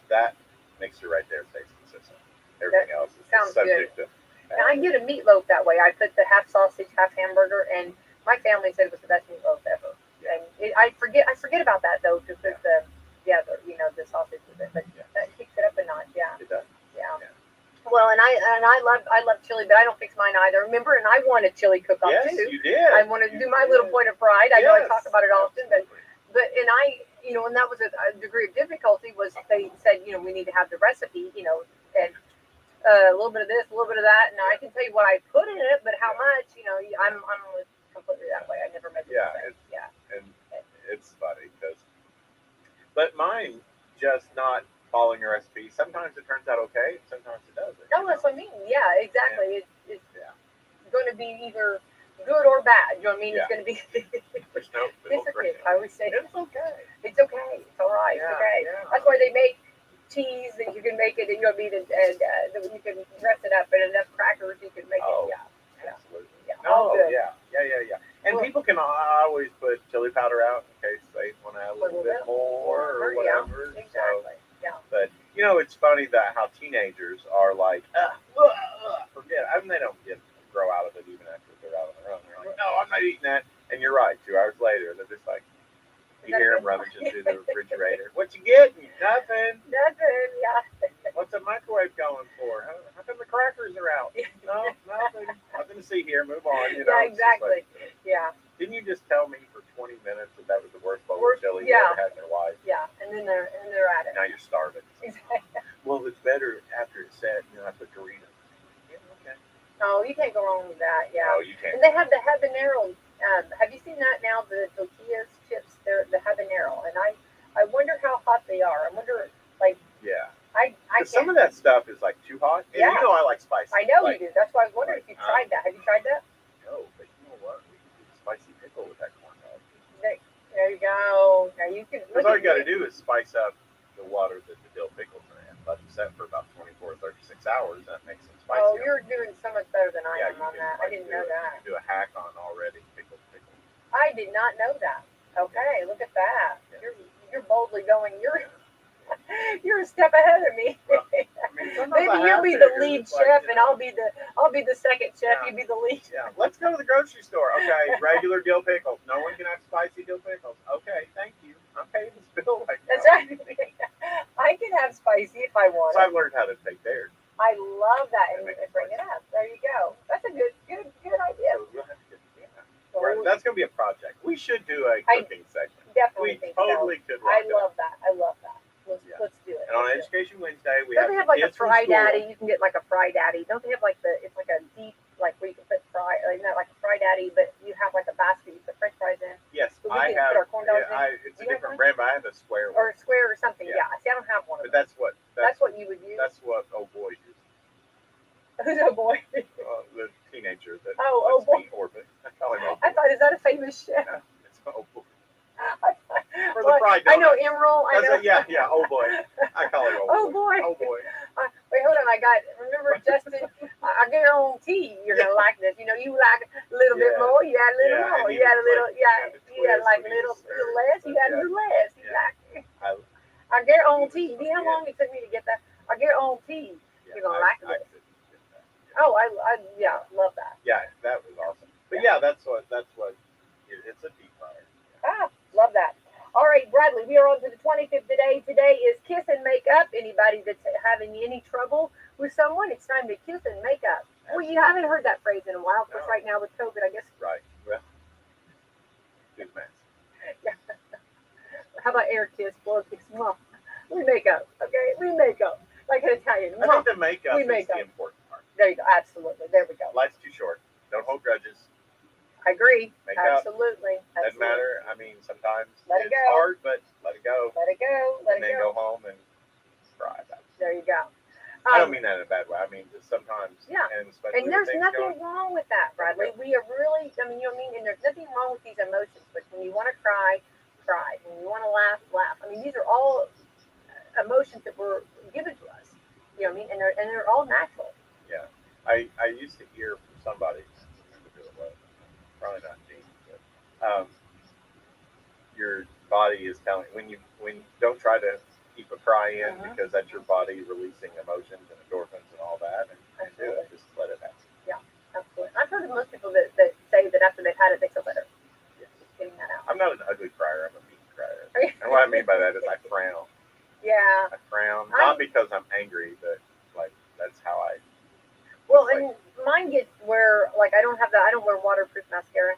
That mixture right there stays consistent. Everything else is subject to. Now I get a meatloaf that way. I put the half sausage, half hamburger, and my family said it was the best meatloaf ever. And I forget about that though to put the sausage with it, but that kicks it up a notch. Yeah, it does. Yeah. Well, and I love chili, but I don't fix mine either. Remember, and I won a chili cook-off too. Yes, you did. I wanted to do my little point of pride. I know I talk about it often, but and that was a degree of difficulty. Was they said we need to have the recipe, and a little bit of this, a little bit of that, and I can tell you what I put in it, but how much, I'm completely that way. I never measured. And it's funny but mine just not following a recipe. Sometimes it turns out okay, sometimes it doesn't. No, that's what I mean. Yeah, exactly. It's going to be either good or bad. You know what I mean? It's going to be. There's no middle ground. I always say it's okay. It's okay. It's all right. It's okay. Yeah. That's why they make cheese that you can make it, and you can dress it up, and enough crackers you can make it. Yeah, absolutely. Yeah. Yeah. And people can always put chili powder out in case they want to add a little bit more or whatever. Exactly. So, but it's funny that how teenagers are like, forget it. I mean, they don't grow out of it even after they're out on their own. They're like, no, I'm not eating that. And you're right. 2 hours later, they're just like, You hear him rummaging through the refrigerator. What you getting? Nothing. Nothing. Yeah. What's the microwave going for? How come the crackers are out? No, nothing. Nothing to see here. Move on. You know, Yeah, it's just exactly. like, Yeah. didn't you just tell me for 20 minutes that was the worst bowl Worst- of chili yeah. you ever had in your life? Yeah. And then they're at it. Now you're starving. Exactly. Well, it's better after it's set. You know, I put Doritos. Yeah, okay. Oh, you can't go wrong with that. Yeah. No, you can't. And they have the habanero. Have you seen that now? The tortillas chips, they're the habanero, and I wonder how hot they are. I wonder, like, Yeah. I 'Cause some of that stuff is like too hot. And Yeah. you know I like spicy. I know like, you do. That's why I was wondering if you tried that. Have you tried that? No, but you know what? We can do spicy pickle with that corn dog. There you go. Now you can. Because all you got to do is spice up the water that the dill pickles are in. Let them set for about 24, 36 hours. That makes them spicy. Oh, you're doing so much better than I Yeah, am you on can, that. like, I didn't do know it. that. You can do a hack on already pickle. I did not know that. Okay, look at that. Yeah. You're boldly going. You're a step ahead of me. Well, I mean, sometimes Maybe I you'll have be to, the 'cause lead it's like, chef, you and know, I'll be the second chef. Yeah. You be the lead. Yeah, let's go to the grocery store. Okay, regular dill pickles. No one can have spicy dill pickles. Okay, thank you. I'm paying this bill right now. That's right. I can have spicy if I want So it. I've learned how to take theirs. I love that, and Make it bring it up. There you go. That's a good idea. So we'll have to, that's going to be a project. We should do a cooking segment. Definitely We think totally so. could rock I love that. Yeah. Let's do it. And on Let's do it. Education Wednesday, we Don't have they have the like a kids from fry school. daddy? You can get like a fry daddy. Don't they have like it's like a deep, like where you can put fry, like not like a fry daddy, but you have like a basket you put French fries in, Yes, So we I can have. put our corn dogs in? It's a You have different one? brand, but I have a square one. or a square or something. Yeah. Yeah. See, I don't have one of But them. that's What you would use. That's what oh boy uses. Who's a boy? The teenager that Oh, lets me orbit. I call him oh boy. I thought, is that a famous chef? No, it's oh boy. For Well, the fried I know donuts. Emerald. I know. Yeah, oh boy. I call him Oh boy. Oh boy. Wait, hold on. Remember Justin? I guarantee you're gonna like this. You know, you like a little bit Yeah. more. You add a little Yeah, more. and You add a even, little. like, Yeah. kind of You add twist like a when little you less. You add a yeah. little less. You Yeah. like. I guarantee. Do you know how long it took me to get that? I guarantee you're gonna like it. Oh, I love that. Yeah, that was awesome. But yeah, that's what it's a deep fryer. Ah, love that. All right, Bradley, we are on to the 25th today. Today is kiss and make up. Anybody that's having any trouble with someone, it's time to kiss and make up. Well, you haven't heard that phrase in a while. Of course, No. right now with COVID, I guess. Right. Well, do the math. How about air kiss, blow kiss? Mwah. We make up, okay? We make up. Like an Italian. I Mwah. think the makeup We is make the up. important part. There you go. Absolutely. There we go. Life's too short. Don't hold grudges. I agree. Make up. Absolutely. Doesn't matter. I mean, sometimes Let it it's go. hard, but let it go. Let it go. Let And it then go. go home and cry about it. There you go. I don't mean that in a bad way. I mean, just sometimes. Yeah. And especially And there's with things nothing going. wrong with that, Bradley. We are really, I mean, you know what I mean? And there's nothing wrong with these emotions. But when you want to cry, cry. When you want to laugh, laugh. I mean, these are all emotions that were given to us. You know what I mean? And they're all natural. Yeah. I used to hear from somebody, I don't remember who it was, probably not Gene, but your body is telling when don't try to keep a cry in because that's your body releasing emotions and endorphins and all that, and do it. Just let it happen. Yeah, absolutely. I've heard of most people that say that after they've had it, they feel better. Yes. Just getting that out. I'm not an ugly crier. I'm a mean crier. And what I mean by that is I frown. Yeah. I frown not because I'm angry, but like that's how I. Well, and mine gets where like I don't wear waterproof mascara.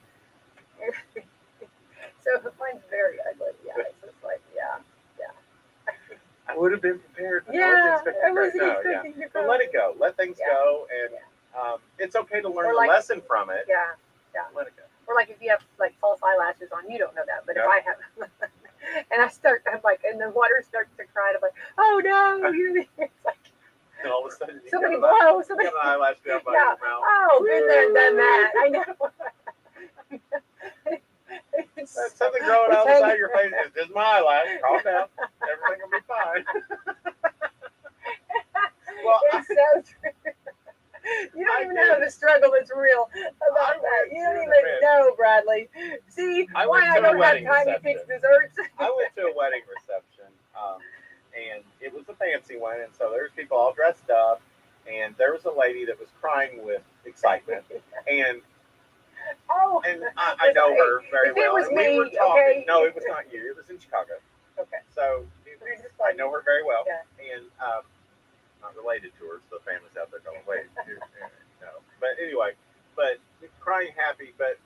So mine's very ugly. Yeah, it's just like I would have been prepared. But yeah, I wasn't expecting to cry. But let it go. Let things go, and it's okay to learn a lesson from it. Yeah. Let it go. Or like if you have like false eyelashes on, you don't know that, but No. if I have, and I'm like, and the water starts to cry, I'm like, oh no, it's like And all of a sudden, you somebody got blow, an somebody. eyelash down by Yeah. your mouth. Oh, been there, done that. I know. Something growing out the side of your face. It's just my eyelash. Calm down. Everything will be fine. Well, It's so true. You don't even know the struggle that's real about that. You don't even know, Bradley. See I why went I to a don't have wedding time to reception. fix desserts. I went to a wedding reception, and it was a fancy one, and so there was people all dressed up, and there was a lady that was crying with excitement, and Oh. And I know her very If it well. was and we were me, talking. okay. No, it was not you. It was in Chicago. Okay. So I know her very well, Yeah. and not related to her. So the family's out there going, wait, no. But anyway, but crying happy, but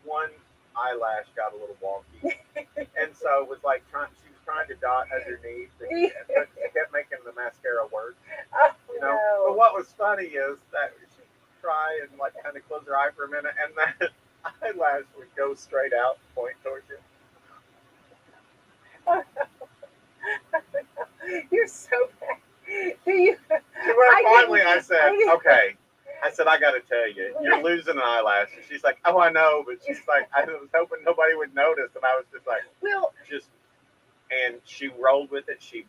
one eyelash got a little wonky, and so it was like she was trying to dot underneath, but she kept making the mascara work. Oh, You know. no. But what was funny is that she'd try and like kind of close her eye for a minute, and that eyelash would go straight out, point towards you. You're so bad. Do you? To where finally I said, didn't- okay. I said, I got to tell you, you're losing an eyelash. And she's like, oh, I know. But she's like, I was hoping nobody would notice. And I was just like, Well, and she rolled with it. She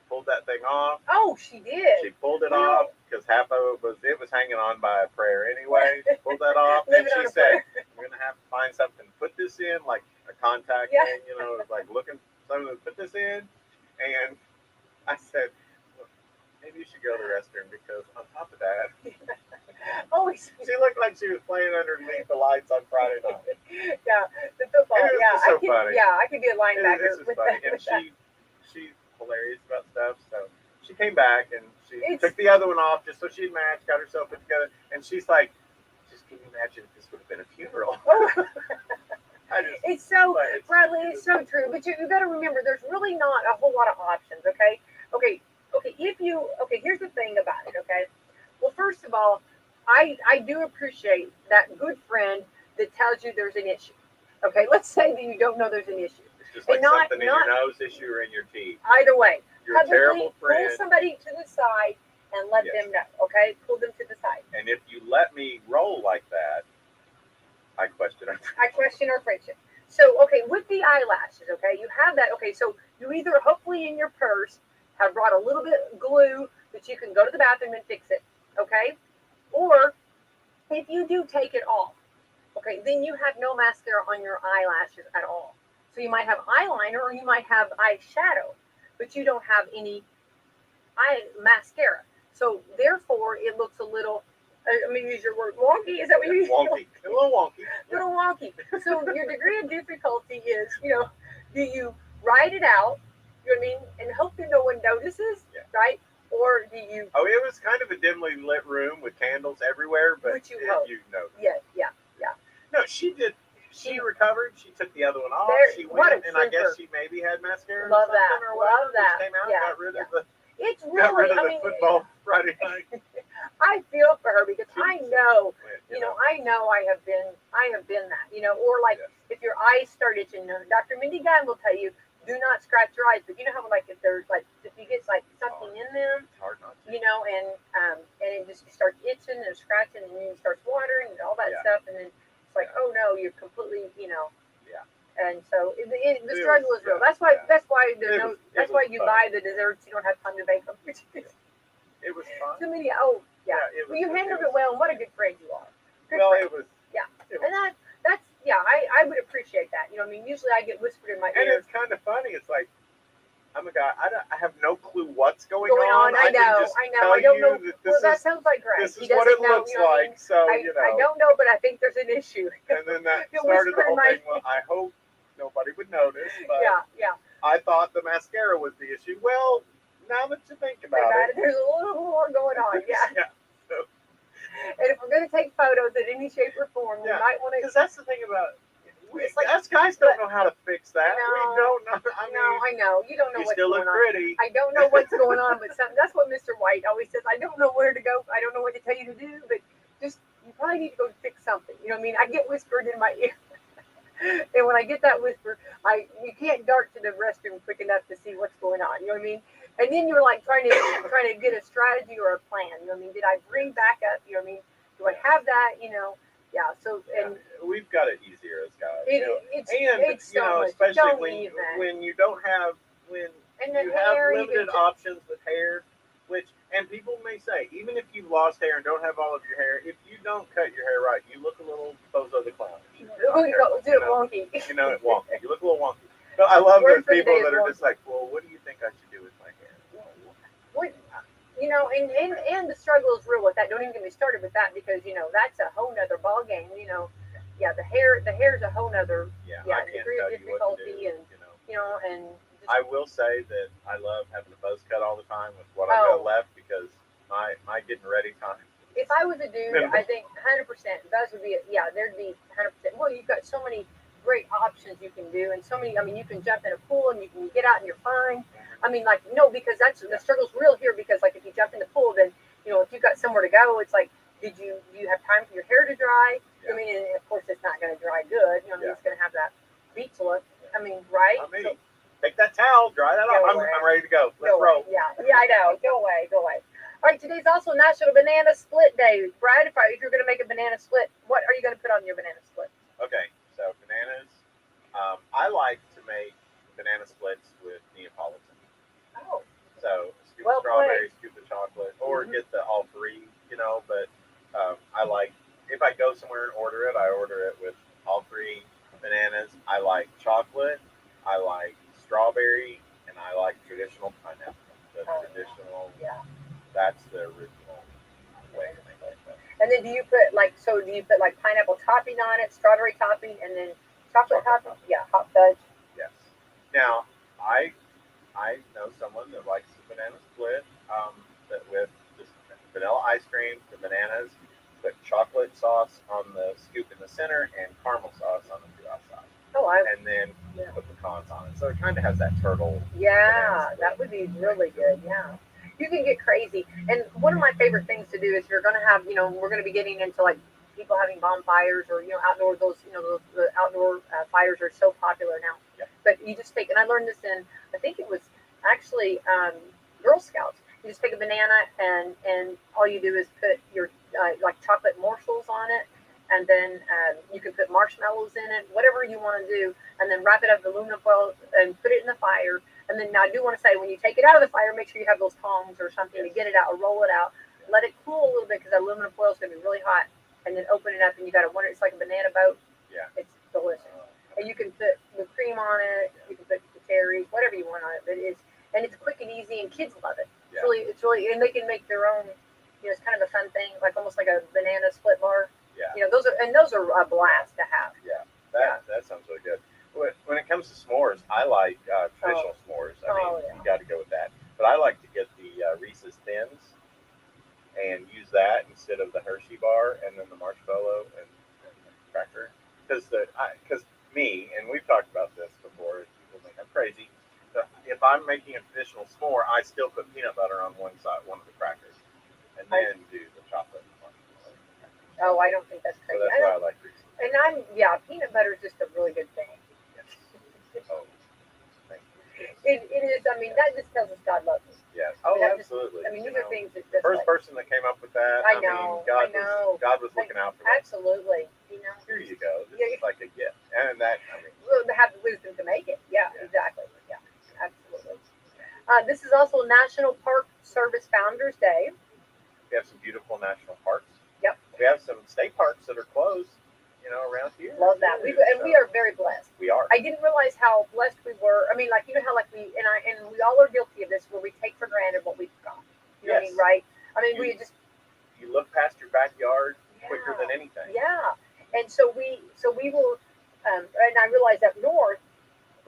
pulled that thing off. oh, she did. She pulled it off because half of it was hanging on by a prayer anyway. She pulled that off. And she said, I'm going to have to find something to put this in, like a contact thing, you know, like looking something to put this in. And I said, well, maybe you should go to the restroom because on top of that, she looked like she was playing underneath the lights on Friday night. Yeah, the football. It was Yeah, just so I could. funny. Yeah, I could be a linebacker. It's just funny. And she's hilarious about stuff. So she came back and she took the other one off just so she'd match, got herself put together, and she's like, "Just can you imagine if this would have been a funeral?" It's so, Bradley, it's so true. But you got to remember, there's really not a whole lot of options. Okay. Here's the thing about it. Okay. Well, first of all, I do appreciate that good friend that tells you there's an issue. Okay. Let's say that you don't know there's an issue. It's just like something in your nose issue or in your teeth. Either way, You're a terrible friend. Pull somebody to the side and let them know. Okay. Pull them to the side. And if you let me roll like that, I question our friendship. So, okay, with the eyelashes, okay, you have that. Okay, so you either hopefully in your purse have brought a little bit of glue that you can go to the bathroom and fix it, okay? Or if you do take it off, okay, then you have no mascara on your eyelashes at all. So you might have eyeliner or you might have eyeshadow, but you don't have any eye mascara. So therefore, it looks a little. I'm going to use your word wonky. Is that what you use? Wonky. A little wonky. A little wonky. So your degree of difficulty is, do you write it out, you know what I mean, and hope that no one notices, right? Or do you... Oh, it was kind of a dimly lit room with candles everywhere, but you hope. noticed. Yeah. No, she did. She recovered. She took the other one off. She went, and I guess she maybe had mascara Love or something that. or whatever. Love that. Came out, got rid of the... It's really, got rid of the football Friday night. I feel for her because I know, I know I have been that, or like if your eyes started to know, Dr. Mindy Gunn will tell you, do not scratch your eyes, but you know how like if there's like, if you get like something in them, it's hard not to. And it just starts itching and scratching and then it starts watering and all that stuff. And then it's like, oh no, you're completely, And so the struggle is real. That's why you buy the desserts. You don't have time to bake them. It was fun. Too many. Oh yeah. Well, you handled it well, and what a good friend you are. Good friend. It was. Yeah. And that's I would appreciate that. I mean, usually I get whispered in my ear. And it's kind of funny. It's like, I'm a guy. I have no clue what's going on. I know. I don't know. That sounds like Greg. This is what it looks like. So I don't know, but I think there's an issue. And then that started the whole thing. Well, I hope nobody would notice. But yeah. I thought the mascara was the issue. Well, now that you think about it, there's a little more going on. Yeah. So, and if we're going to take photos in any shape or form, we might want to. Because that's the thing about. Us guys don't know how to fix that. We don't know. I know. You don't know what's going on. You still look pretty. I don't know what's going on, but that's what Mr. White always says. I don't know where to go. I don't know what to tell you to do, but just you probably need to go fix something. You know what I mean? I get whispered in my ear. And when I get that whisper, you can't dart to the restroom quick enough to see what's going on. You know what I mean? And then you're like trying to get a strategy or a plan. You know what I mean? Did I bring back up? You know what I mean? Do I have that? Yeah. So and we've got it easier as guys. It's so much. Especially when you don't have you have limited options with hair, and people may say even if you've lost hair and don't have all of your hair, if you don't cut your hair right, you look a little Bozo the Clown. Wonky. It wonky. You look a little wonky. But I love those people that are just like, well, what do you think I should do with my hair? You know, and the struggle is real with that. Don't even get me started with that because that's a whole nother ball game. Yeah, the hair's a whole nother Yeah, yeah I can't degree of tell you what to do. difficulty and and just, I will say that I love having a buzz cut all the time with what I oh, got left because my getting ready time. if I was a dude, Minimal. I think 100%. That would be yeah, there'd be 100%. Well, you've got so many great options you can do, and so many. I mean, you can jump in a pool and you can get out and you're fine. I mean, like no, because that's the struggle's real here. Because like if you jump in the pool, then if you've got somewhere to go, it's like, do you have time for your hair to dry? Yeah. I mean, and of course it's not going to dry good. I mean, Yeah. it's going to have that beach look. I mean, right? I mean, take that towel, dry that off. I'm ready to go. Let's Go roll. away. Yeah, I know. Go away. All right, today's also National Banana Split Day. Brad, if you're going to make a banana split, what are you going to put on your banana split? Okay, so bananas. I like to make banana splits with Neapolitan. Oh, So scoop Well the strawberries, played. scoop the chocolate, or Mhm. get the all three. But I like if I go somewhere and order it, I order it with all three bananas. I like chocolate, I like strawberry, and I like traditional pineapple. The Oh, traditional, yeah. that's the original way to make it. And then do you put like pineapple topping on it, strawberry topping, and then chocolate topping? topping. Yeah, hot fudge. Yes. Now I know someone that likes the banana split that with just vanilla ice cream, the bananas, put chocolate sauce on the scoop in the center and caramel sauce on the two outside, Oh, and then yeah. put pecans on it. So it kind of has that turtle. Yeah, that would be really good. Yeah. You can get crazy. And one of my favorite things to do is you're going to have, we're going to be getting into like people having bonfires or, outdoor, those the outdoor fires are so popular now. Yep. But you just take, and I learned this I think it was actually Girl Scouts. You just take a banana and all you do is put your like chocolate morsels on it. And then you can put marshmallows in it, whatever you want to do, and then wrap it up in aluminum foil and put it in the fire. And then I do want to say, when you take it out of the fire, make sure you have those tongs or something to get it out or roll it out. Let it cool a little bit because aluminum foil is going to be really hot. And then open it up, and you got to wonder. It's like a banana boat. Yeah. It's delicious. And you can put the cream on it. You can put the cherries, whatever you want on it. But it's quick and easy, and kids love it. Yeah. It's really, and they can make their own. It's kind of a fun thing, like almost like a banana split bar. Yeah. Those are a blast to have. Yeah. That sounds really good. When it comes to s'mores, I like traditional s'mores. I mean, you got to go with that. But I like to get the Reese's Thins and use that instead of the Hershey bar and then the marshmallow and cracker. Because me, and we've talked about this before, people think I'm crazy. But if I'm making a traditional s'more, I still put peanut butter on one side, one of the crackers, and then do the chocolate. Oh, I don't think that's So crazy. that's why I like Reese's. And peanut butter is just a really good thing. Yes. Oh, thank you. It is. I mean, that just tells us God loves us. Yes. Oh, absolutely. These are things that the first person that came up with that. I know. God was looking out for that. Absolutely. Here you go. This is like a gift, and that well, to have the wisdom to make it. Yeah. Exactly. Yeah, absolutely. This is also National Park Service Founders Day. We have some beautiful national parks. Yep. We have some state parks that are closed, around here. Love that. We are very blessed. We are. I didn't realize how blessed we were. I mean, like how like we and we all are guilty of this, where we take for granted what we've got. You know what I mean, right? I mean, you look past your backyard quicker than anything. Yeah, and so we will, and I realized up north,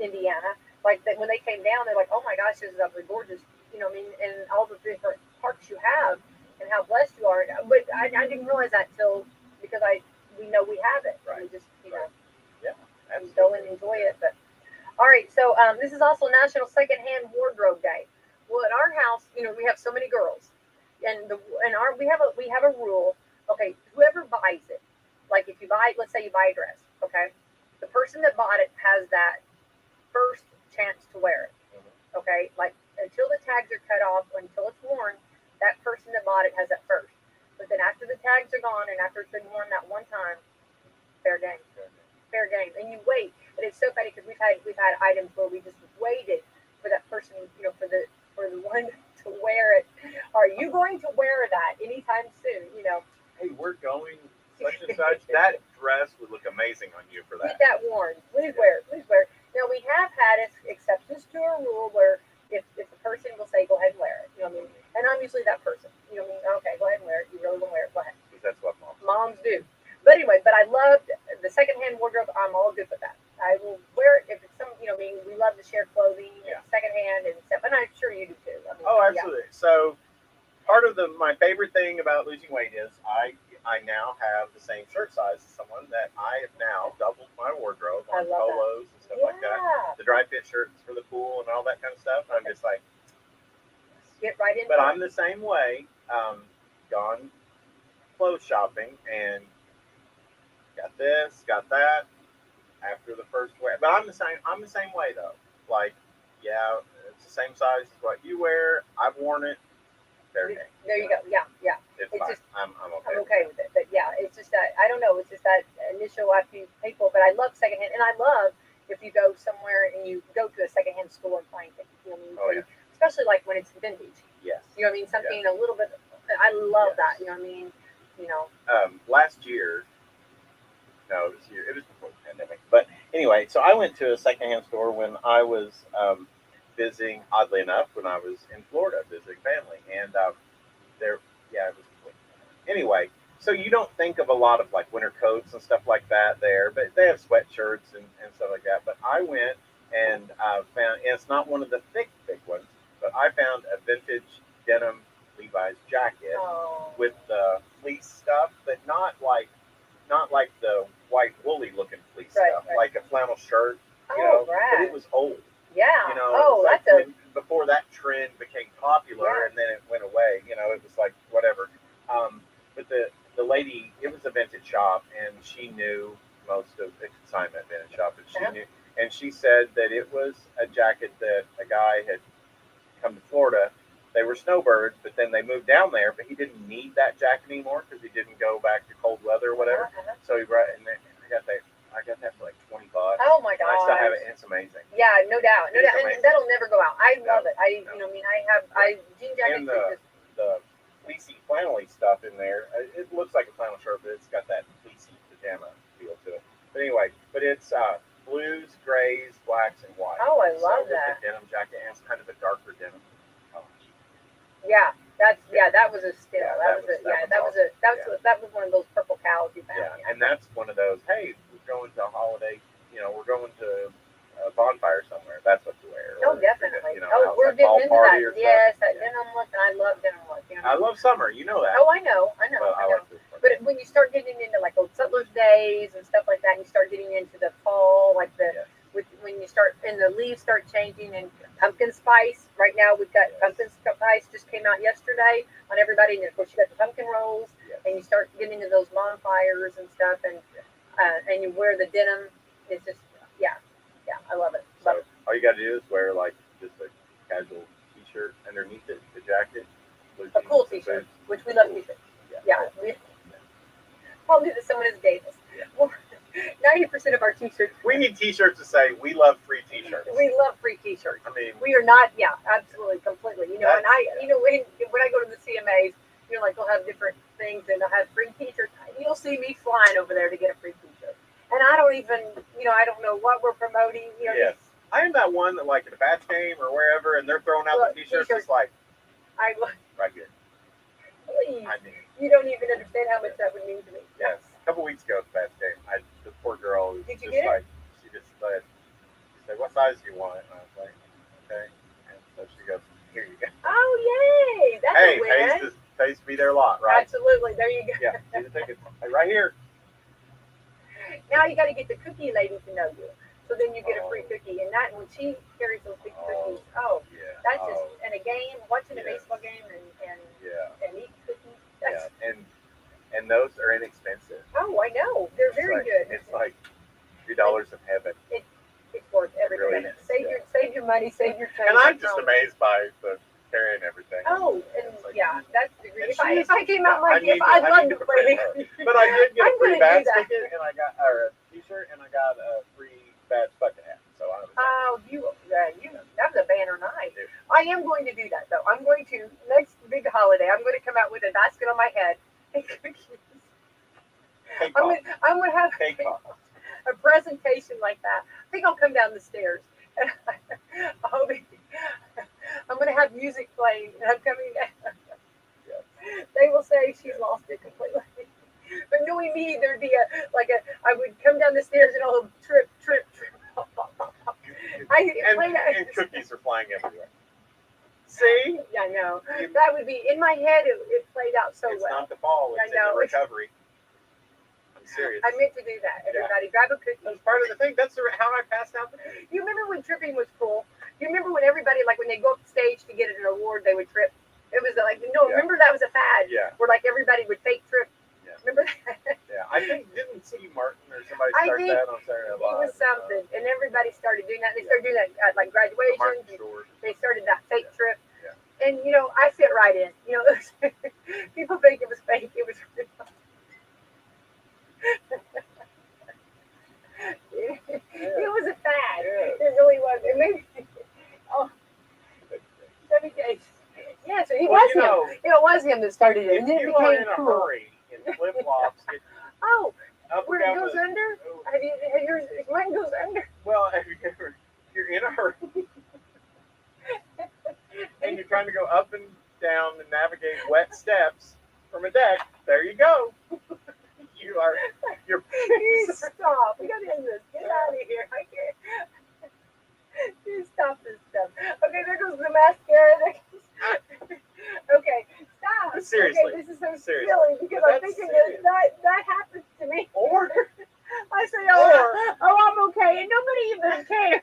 Indiana, like that when they came down, they're like, oh my gosh, this is absolutely gorgeous. I mean, and all the different parks you have, and how blessed you are. But I didn't realize that because we know we have it. Right. We just Yeah, absolutely. go and enjoy it. But all right, so this is also National Secondhand Wardrobe Day. Well, at our house, we have so many girls, and we have a rule. Okay, whoever buys it, like if you buy, let's say you buy a dress, okay, the person that bought it has that first chance to wear it. Mm-hmm. Okay, like until the tags are cut off, until it's worn, that person that bought it has it first. But then after the tags are gone and after it's been worn that one time, fair game. Fair game. And you wait. And it's so funny because we've had items where we just waited for that person, for the one to wear it. Are you going to wear that anytime soon? Hey, we're going such and such. That dress would look amazing on you for that. Get that worn. Please wear it. Please wear it. Now we have had exceptions to our rule where if the person will say, go ahead and wear it. You know what I mean? And I'm usually that clothing Yeah. and secondhand and stuff, and I'm sure you do too. I mean, Oh, absolutely. So part of my favorite thing about losing weight is I now have the same shirt size as someone that I have now doubled my wardrobe I on love that. polos and stuff like that. Yeah. The dry fit shirts for the pool and all that kind of stuff. And I'm just like, Get right into but it. I'm the same way. Gone clothes shopping and got this, got that after the first wear. But I'm the same way though. Like, yeah, it's the same size as what you wear. I've worn it. Fair game. There you go. Yeah, yeah. It's It's fine. just- I'm okay. I'm okay with it. But yeah, it's just that I don't know. It's just that initial I few people. But I love secondhand, and I love if you go somewhere and you go to a secondhand store and find things. You know what I mean? Oh, yeah. And especially like when it's vintage. Yes. You know what I mean? Something a little bit. I love Yes. that. You know what I mean? You know. Last year, no, it was before the pandemic. But anyway, so I went to a secondhand store when I was visiting, oddly enough, when I was in Florida visiting family. And it was anyway, so you don't think of a lot of like winter coats and stuff like that there, but they have sweatshirts and stuff like that. But I went and found, and it's not one of the thick ones, but I found a vintage denim Levi's jacket with the fleece stuff, but not like the white woolly looking fleece stuff, like a flannel shirt, you know, but it was old. Yeah. You know, Oh, like that's before that trend became popular, and then it went away. You know, it was like whatever. But the lady, it was a vintage shop, and she knew most of the consignment vintage shop, and she knew, and she said that it was a jacket that a guy had come to Florida. They were snowbirds, but then they moved down there. But he didn't need that jacket anymore because he didn't go back to cold weather or whatever. So he brought, and then I got that for like $20. Oh my god! I still have it, and it's amazing. Yeah, no doubt, It's and amazing. that'll never go out. I love it. You know, I mean, I jean And jackets. the fleecy flannelly stuff in there. It looks like a flannel shirt, but it's got that fleecy pajama feel to it. But anyway, it's blues, grays, blacks, and whites. Oh, I love with that. the denim jacket, and it's kind of a darker denim. Oh. Yeah, that was a steal. Yeah, that was one of those purple cows you found. Yeah, and that's one of those. Hey, we're going to a holiday. You know, we're going to a bonfire somewhere. That's what you wear. Oh, definitely. You know, we're getting into that. Yes, that Yeah. denim look, and I love denim look. You know? I love summer. You know that. Oh, I know. But I like this one. But when you start getting into like old settlers' days and stuff like that, and you start getting into the fall, like when you start and the leaves start changing, and pumpkin spice. Right now we've got pumpkin spice just came out yesterday on everybody, and of course you got the pumpkin rolls, and you start getting into those bonfires and stuff, and you wear the denim. It's just I love it. So all you got to do is wear like just a casual T-shirt underneath it, the jacket. A cool T-shirt, which we love T-shirts. Probably that someone has gave us. Well, 90% of our T-shirts. We need T-shirts to say we love free T-shirts. We love free T-shirts. I mean, we are not. Yeah, absolutely, completely. You know, and when I go to the CMAs, you know, like they'll have different things, and they'll have free T-shirts. You'll see me flying over there to get a free T-shirt, and I don't even, I don't know what we're promoting. You know, yes. I am that one that, like, at a Bats game or wherever, and they're throwing out the T-shirts. It's like, right here. Please. I mean, you don't even understand how much that would mean to me. Yes. A couple weeks ago at the Bats game, the poor girl was Did you just get like, she said, "What size do you want?" And I was like, "Okay." And so she goes, "Here you go." Oh, yay! That's a win. Pays to be there a lot, right? Absolutely. There you go. Yeah. See the ticket right here. Now you got to get the cookie lady to know you. So then you get a free cookie, and that when she carries those big cookies, that's just in a game, watching a baseball game, and eat cookies. And those are inexpensive. Oh, I know, they're very good. It's like $3 of heaven. It's worth every minute. Save your money, save your time. And I'm just amazed by the carrying everything. Oh, and that's the great. If I came out like this, I'd love to play. But I did get a free Bats ticket, and I got a T-shirt, and I got a free Bats bucket hat. So I was. Oh, that was a banner night. I am going to do that though. I'm going to next big holiday. I'm going to come out with a basket on my head and cookies. I'm going to have a presentation like that. I think I'll come down the stairs, and I'm going to have music playing, and I'm coming down. They will say she's lost it completely. But knowing me, there'd be I would come down the stairs and I'll trip. I And cookies are flying everywhere. See? Yeah, I know. You- That would be in my head. It played out so It's well. not the fall, it's I know. in the recovery. I'm serious. I meant to do that. Everybody, grab a cookie. That's part of the thing. That's how I passed out the You remember when tripping was cool? You remember when everybody, like when they go up stage to get an award, they would trip? It was like, no, Yeah. remember that was a fad? Yeah. Where like everybody would fake trip. Yeah. Remember that? Yeah, I think didn't C. Martin or somebody I start think that on Saturday Night It Live? was something. And everybody started doing that. They Yeah. started doing that at like Martin graduations. Short. They started that fake trip. Yeah. And, you know, I fit right in. You know, people think it was fake. It was real. It was a fad. Yeah. It really was. It made me, oh, Chevy Chase. Yeah, so it Well, was you him. know, It was him that started it. If And then it you are became in a cool. hurry in flip flops, Oh, up where and it down goes the, under? Have yours, mine goes under. well, if you're in a hurry and you're trying to go up and down and navigate wet steps from a deck, there you go. You're Please stop. We gotta end this. Get out of here. I can't. Please stop this stuff. Okay, there goes the mascara. Okay, stop. Seriously. Okay, this is so Seriously. silly because I'm That's thinking serious. that happens to me. or I say, oh, I'm okay, and nobody even cares.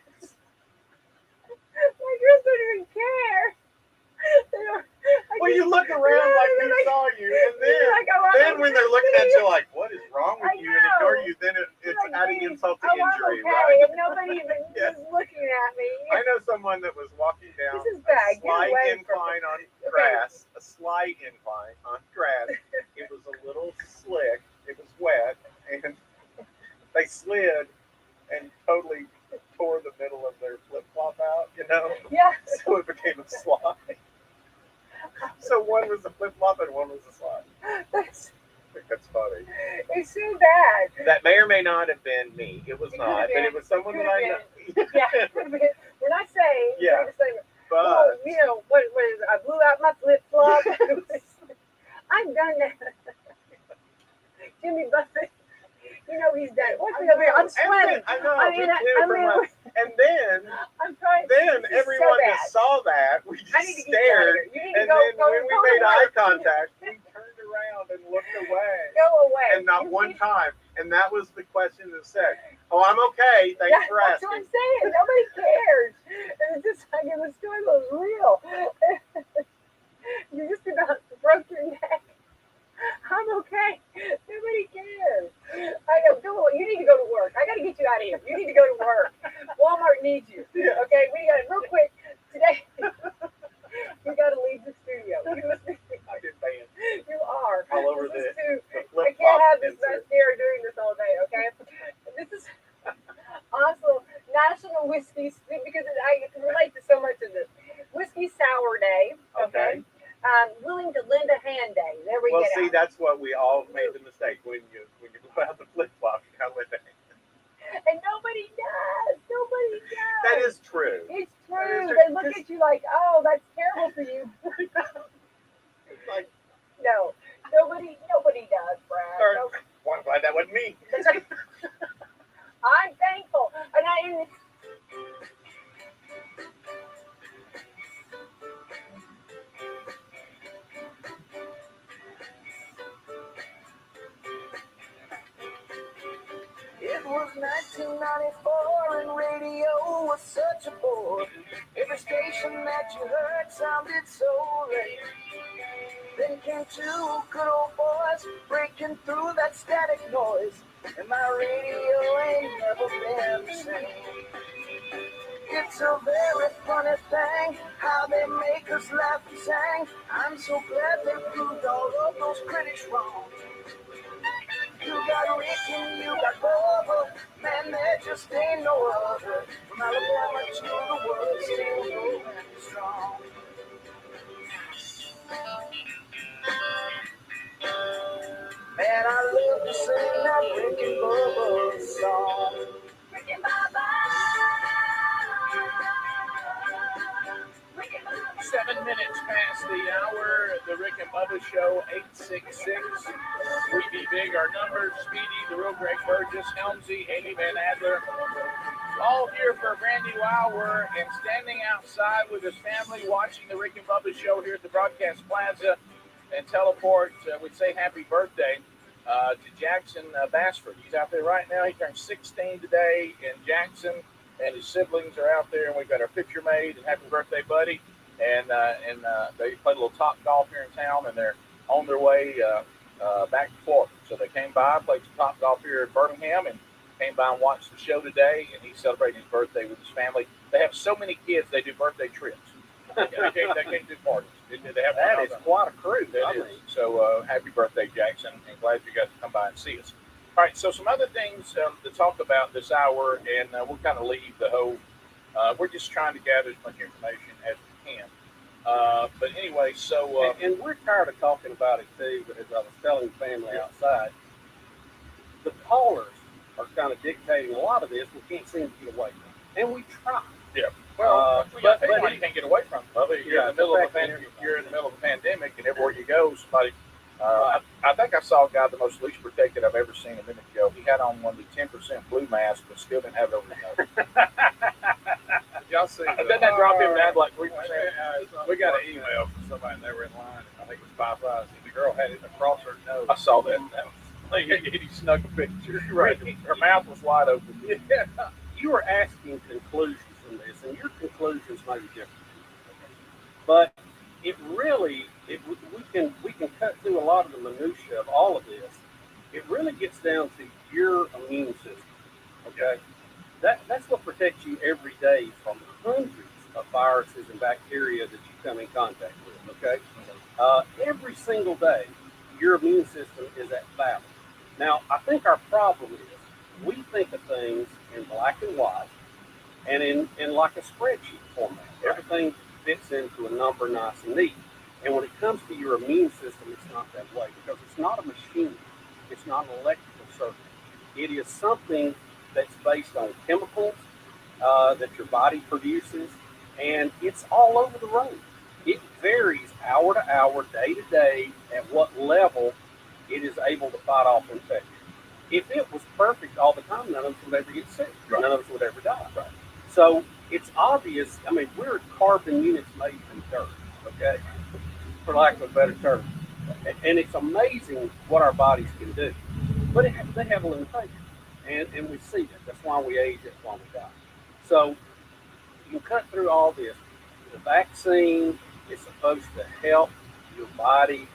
My girls don't even care. They don't, well, you look around like they saw you, and then when they're looking at you like, what is wrong with I you, and ignore know. you, then it's Like, adding please, insult to I'm injury, okay, right? and nobody even Yes. is looking at me. I know someone that was walking down This is bad. a Get slight away from incline on grass, a slight incline on grass. It was a little slick. It was wet, and they slid and totally tore the middle of their flip flop out. You know, Yeah. so it became a slide. So one was a flip flop and one was a slide. That's, I think that's funny. it's so bad. That may or may not have been me. It was It not, could've but been. it was someone that Could've I know. Yeah. We're not saying. Yeah. We're just saying, But oh, you know, what is it? I blew out my flip flop. I've done that. Jimmy Buffett. You know he's done it. Watch me over here. I'm sweating. I know. I mean, and then I'm trying. Then This is everyone so that bad. saw that, we just I need to get you out of stared. here. You need to And go, then go, when we go made to eye work. contact, we turned around and looked away. Go away. And not You one need- time. And that was the question that said, "Oh, I'm okay. Thanks Yeah, for that's what I'm asking." saying. Nobody cares. And it's just like the struggle is real. You just about broke your neck. I'm okay. Nobody cares. I go, you need to go to work. I got to get you out of here. You need to go to work. Walmart needs you. Yeah. Okay, we got it real quick today. We got to leave the studio. You listen. I did band You are. all over This is the too. I flip can't flop have this insert. mascara doing this all day. Okay. This is also National Whiskey because I can relate to so much of this. Whiskey Sour Day. Okay. Willing to lend a hand day. There we Well, get see, out. that's what we all made the mistake when you blow out the flip flop. You got with it. And nobody does. Nobody does. That is true. It's That is true. true. They look at you like, oh, that's terrible for you. It's like, No, nobody does, Brad. or, No, well, I'm glad that wasn't me. I'm thankful, and It was 1994 and radio was such a bore. Every station that you heard sounded so right. Then came two good old boys breaking through that static noise, and my radio ain't never been the same. It's a very funny thing how they make us laugh and sing. I'm so glad they proved all of those critics wrong. You got Rick and you got Bubba, man, there just ain't no other. From Alabama to the world, still going strong. Man, I love to sing that Rick and Bubba song. Rick and Bubba. Rick and Bubba. 7 minutes past the hour, the Rick and Bubba Show, 866. We Be Big, our numbers, Speedy, the real Greg Burgess, Helmsy, Amy Van Adler, all here for a brand new hour and standing outside with his family watching the Rick and Bubba show here at the Broadcast Plaza and Teleport. We'd say happy birthday to Jackson Bassford. He's out there right now. He turned 16 today, and Jackson and his siblings are out there, and we've got our picture made, and happy birthday, buddy. And they played a little top golf here in town, and they're on their way back to Florida. So they came by, played some top golf here in Birmingham, and came by and watched the show today, and he's celebrating his birthday with his family. They have so many kids, they do birthday trips. They can't do parties. They have That is quite a crew. that is. So happy birthday, Jackson, and glad you got to come by and see us. All right, so some other things to talk about this hour, and we'll kind of leave the whole, we're just trying to gather as much information as we can. But anyway, so... and we're tired of talking about it too, but as I was telling the family outside, the callers are kind of dictating a lot of this. We can't seem to get away from it. And we try. Yeah. Well, but you can't get away from it. You're in the middle of a pandemic. You're in the middle of a pandemic, and everywhere you go, somebody. I think I saw a guy the most least protected I've ever seen a minute ago. He had on one of the 10% blue mask, but still didn't have it over his nose. Y'all see? Doesn't that drop him down to like 3%? We got an email from somebody, and they were in line. I think it was Popeyes, and the girl had it across her nose. I saw that. He snuck a picture. Right. Her mouth was wide open. Yeah. You are asking conclusions from this, and your conclusions may be different. But it really, we can cut through a lot of the minutia of all of this. It really gets down to your immune system. Okay, that's what protects you every day from hundreds of viruses and bacteria that you come in contact with. Okay, every single day, your immune system is at battle. Now, I think our problem is we think of things in black and white and in like a spreadsheet format. Everything fits into a number nice and neat. And when it comes to your immune system, it's not that way because it's not a machine. It's not an electrical circuit. It is something that's based on chemicals that your body produces, and it's all over the road. It varies hour to hour, day to day, at what level it is able to fight off infection. If it was perfect all the time, none of us would ever get sick. Right. None of us would ever die. Right. So it's obvious. I mean, we're carbon units made from dirt, okay, for lack of a better term. And it's amazing what our bodies can do. But they have a limitation. And we see that. That's why we age. That's why we die. So you cut through all this. The vaccine is supposed to help your body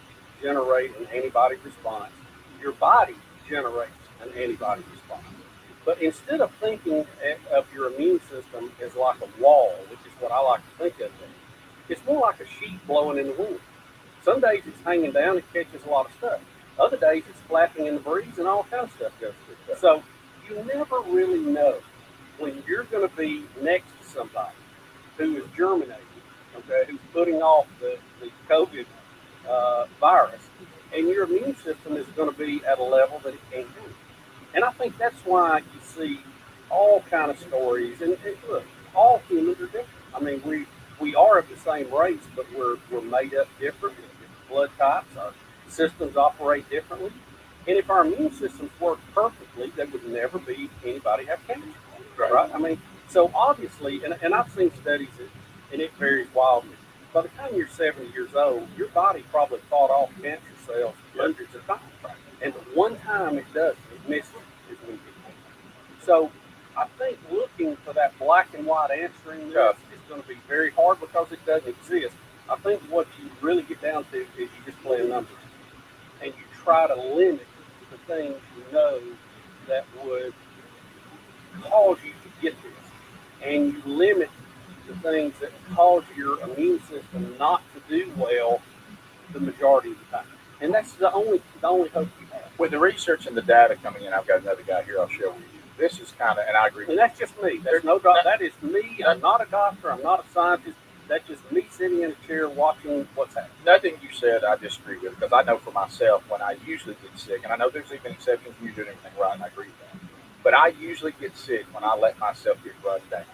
generate an antibody response. Your body generates an antibody response. But instead of thinking of your immune system as like a wall, which is what I like to think of it, it's more like a sheet blowing in the wind. Some days it's hanging down and catches a lot of stuff. Other days it's flapping in the breeze and all kinds of stuff goes through. So you never really know when you're going to be next to somebody who is germinating, okay, who's putting off the COVID virus, and your immune system is going to be at a level that it can't do. And I think that's why you see all kind of stories. And look, all humans are different. I mean, we are of the same race, but we're made up different. Different blood types. Our systems operate differently. And if our immune systems work perfectly, there would never be anybody have cancer. Right? I mean, so obviously, and I've seen studies and it varies wildly. By the time you're 70 years old, your body probably fought off cancer cells hundreds of times. And the one time it does, it misses is when you get cancer. So I think looking for that black and white answer in this is going to be very hard because it doesn't exist. I think what you really get down to is you just play a number. And you try to limit the things you know that would cause you to get this. And you limit the things that cause your immune system not to do well the majority of the time. And that's the only hope you have. With the research and the data coming in, I've got another guy here I'll share with you. This is kind of, and I agree with you. And that's just me. There's no doubt. That is me. I'm not a doctor. I'm not a scientist. That's just me sitting in a chair watching what's happening. Nothing you said I disagree with, because I know for myself when I usually get sick, and I know there's even exceptions when you're doing everything right, and I agree with that. But I usually get sick when I let myself get run down.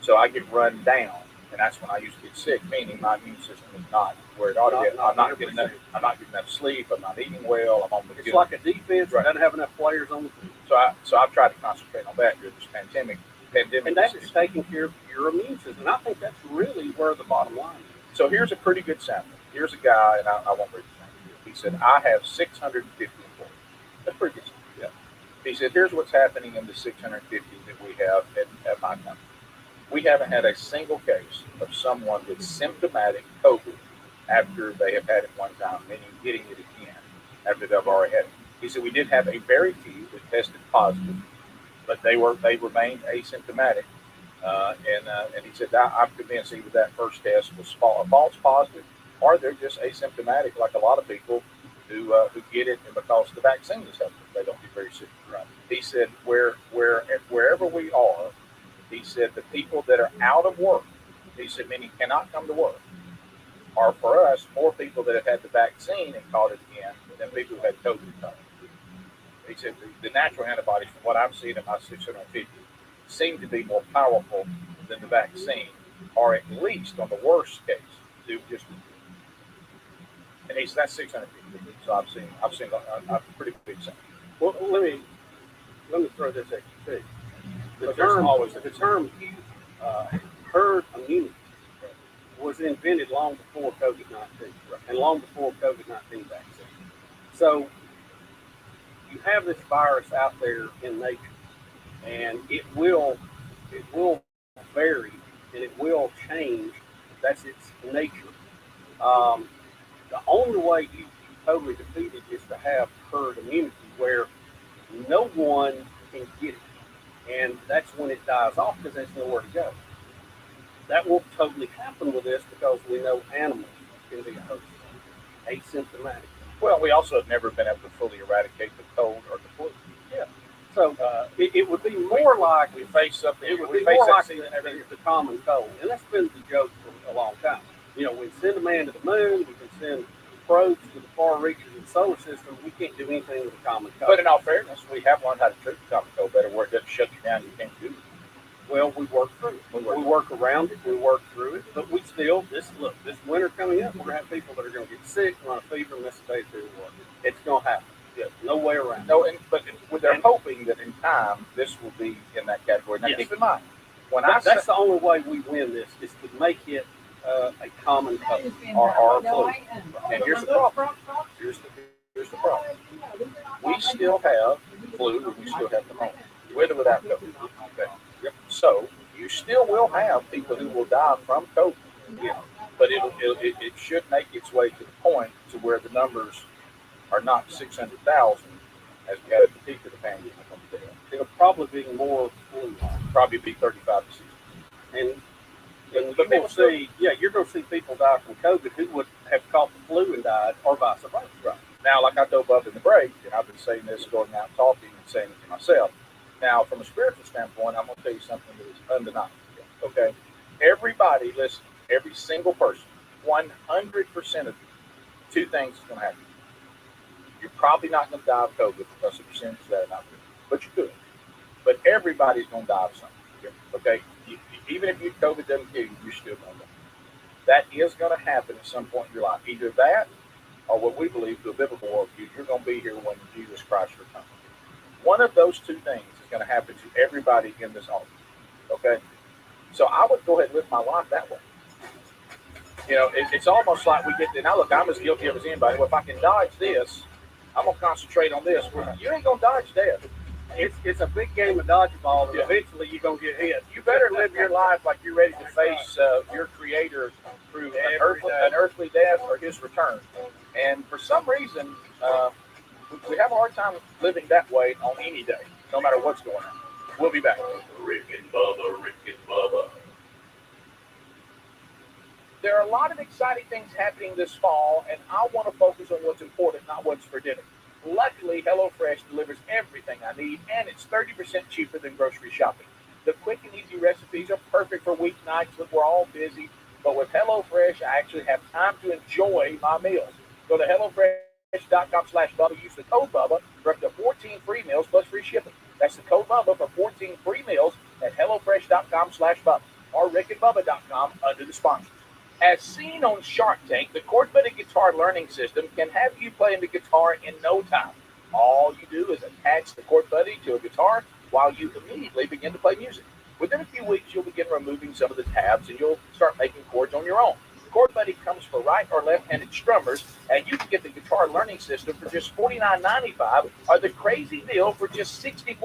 So I get run down, and that's when I usually get sick, meaning my immune system is not where it ought to be. I'm not getting enough sleep. I'm not eating well. I'm on the It's like a defense that doesn't have enough players on the field. So I've tried to concentrate on that during this pandemic. pandemic. And that is taking care of your immune system. And I think that's really where the bottom line is. So here's a pretty good sample. Here's a guy, and I won't read his name. He said, I have 650 employees. That's pretty good. Yeah. He said, here's what's happening in the 650 that we have at my company. We haven't had a single case of someone with symptomatic COVID after they have had it one time, meaning getting it again after they've already had it. He said, we did have a very few that tested positive, but they remained asymptomatic. And he said, I'm convinced either that first test was a false positive, or they're just asymptomatic, like a lot of people who get it, and because the vaccine is helping, they don't get very sick. Right. He said, wherever we are, he said the people that are out of work, he said, meaning cannot come to work, are for us more people that have had the vaccine and caught it again than people who had COVID and caught it. He said the natural antibodies, from what I'm seeing in my 650, seem to be more powerful than the vaccine, or at least on the worst case, do just. And he said that's 650. So I've seen a pretty big sample. Well, let me throw this at you too. The term herd immunity was invented long before COVID-19, and long before COVID-19 vaccine. So you have this virus out there in nature, and it will vary and it will change. That's its nature. The only way you totally defeat it is to have herd immunity, where no one can get it, and that's when it dies off because there's nowhere to go. That won't totally happen with this because we know animals can be host, asymptomatic. Well, we also have never been able to fully eradicate the cold or the flu. Yeah. So it would be more like we face something. It would be more like the common cold, and that's been the joke for a long time. You know, we send a man to the moon, we can send probes to the far reaches of the solar system. We can't do anything with the common cold. But in all fairness, we have learned how to treat the common cold better, where it doesn't shut you down. You can't do it. Well, we work through it. We work around it. We work through it. But we still, this winter coming up, we're going to have people that are going to get sick, run a fever, and miss a day through the work. It's going to happen. Yeah, no way around. No, but they're hoping that in time this will be in that category. Now, keep in mind, that's the only way we win this is to make it a common cold or a flu. And here's the problem. Here's the problem. We still have flu, and we still have pneumonia, with or without COVID. Okay. Yep. So you still will have people who will die from COVID. Yeah. But it should make its way to the point to where the numbers are not 600,000 as we had at the peak of the pandemic. It'll probably be more flu. Probably be 35 to 60. And you will see, you're going to see people die from COVID who would have caught the flu and died, or vice versa. Right. Now, like I told Bub in the break, and I've been saying this, going out talking and saying it to myself. Now, from a spiritual standpoint, I'm going to tell you something that is undeniable. Okay? Everybody, listen, every single person, 100% of you, two things is going to happen. You're probably not going to die of COVID because the percentage that are not good, but you could. But everybody's going to die of something. Okay? Even if COVID doesn't kill you, you're still going to die. That is going to happen at some point in your life. Either that, or what we believe to a biblical worldview, you're going to be here when Jesus Christ returns. One of those two things is going to happen to everybody in this audience. Okay? So I would go ahead and live my life that way. You know, it's almost like we get to, now look, I'm as guilty of as anybody. Well, if I can dodge this, I'm going to concentrate on this. You ain't going to dodge death. It's a big game of dodgeball, and eventually you're going to get hit. You better live your life like you're ready to face your Creator through an earthly death or His return. And for some reason, we have a hard time living that way on any day, no matter what's going on. We'll be back. Rick and Bubba. There are a lot of exciting things happening this fall, and I want to focus on what's important, not what's for dinner. Luckily, HelloFresh delivers everything I need, and it's 30% cheaper than grocery shopping. The quick and easy recipes are perfect for weeknights when we're all busy, but with HelloFresh, I actually have time to enjoy my meals. Go to HelloFresh.com/Bubba. Use the code Bubba for up to 14 free meals plus free shipping. That's the code Bubba for 14 free meals at HelloFresh.com/Bubba or RickandBubba.com under the sponsors. As seen on Shark Tank, the Chord-Buddy Guitar Learning System can have you playing the guitar in no time. All you do is attach the Chord-Buddy to a guitar while you immediately begin to play music. Within a few weeks, you'll begin removing some of the tabs and you'll start making chords on your own. Chord Buddy comes for right or left-handed strummers, and you can get the guitar learning system for just $49.95 or the crazy deal for just $64.95.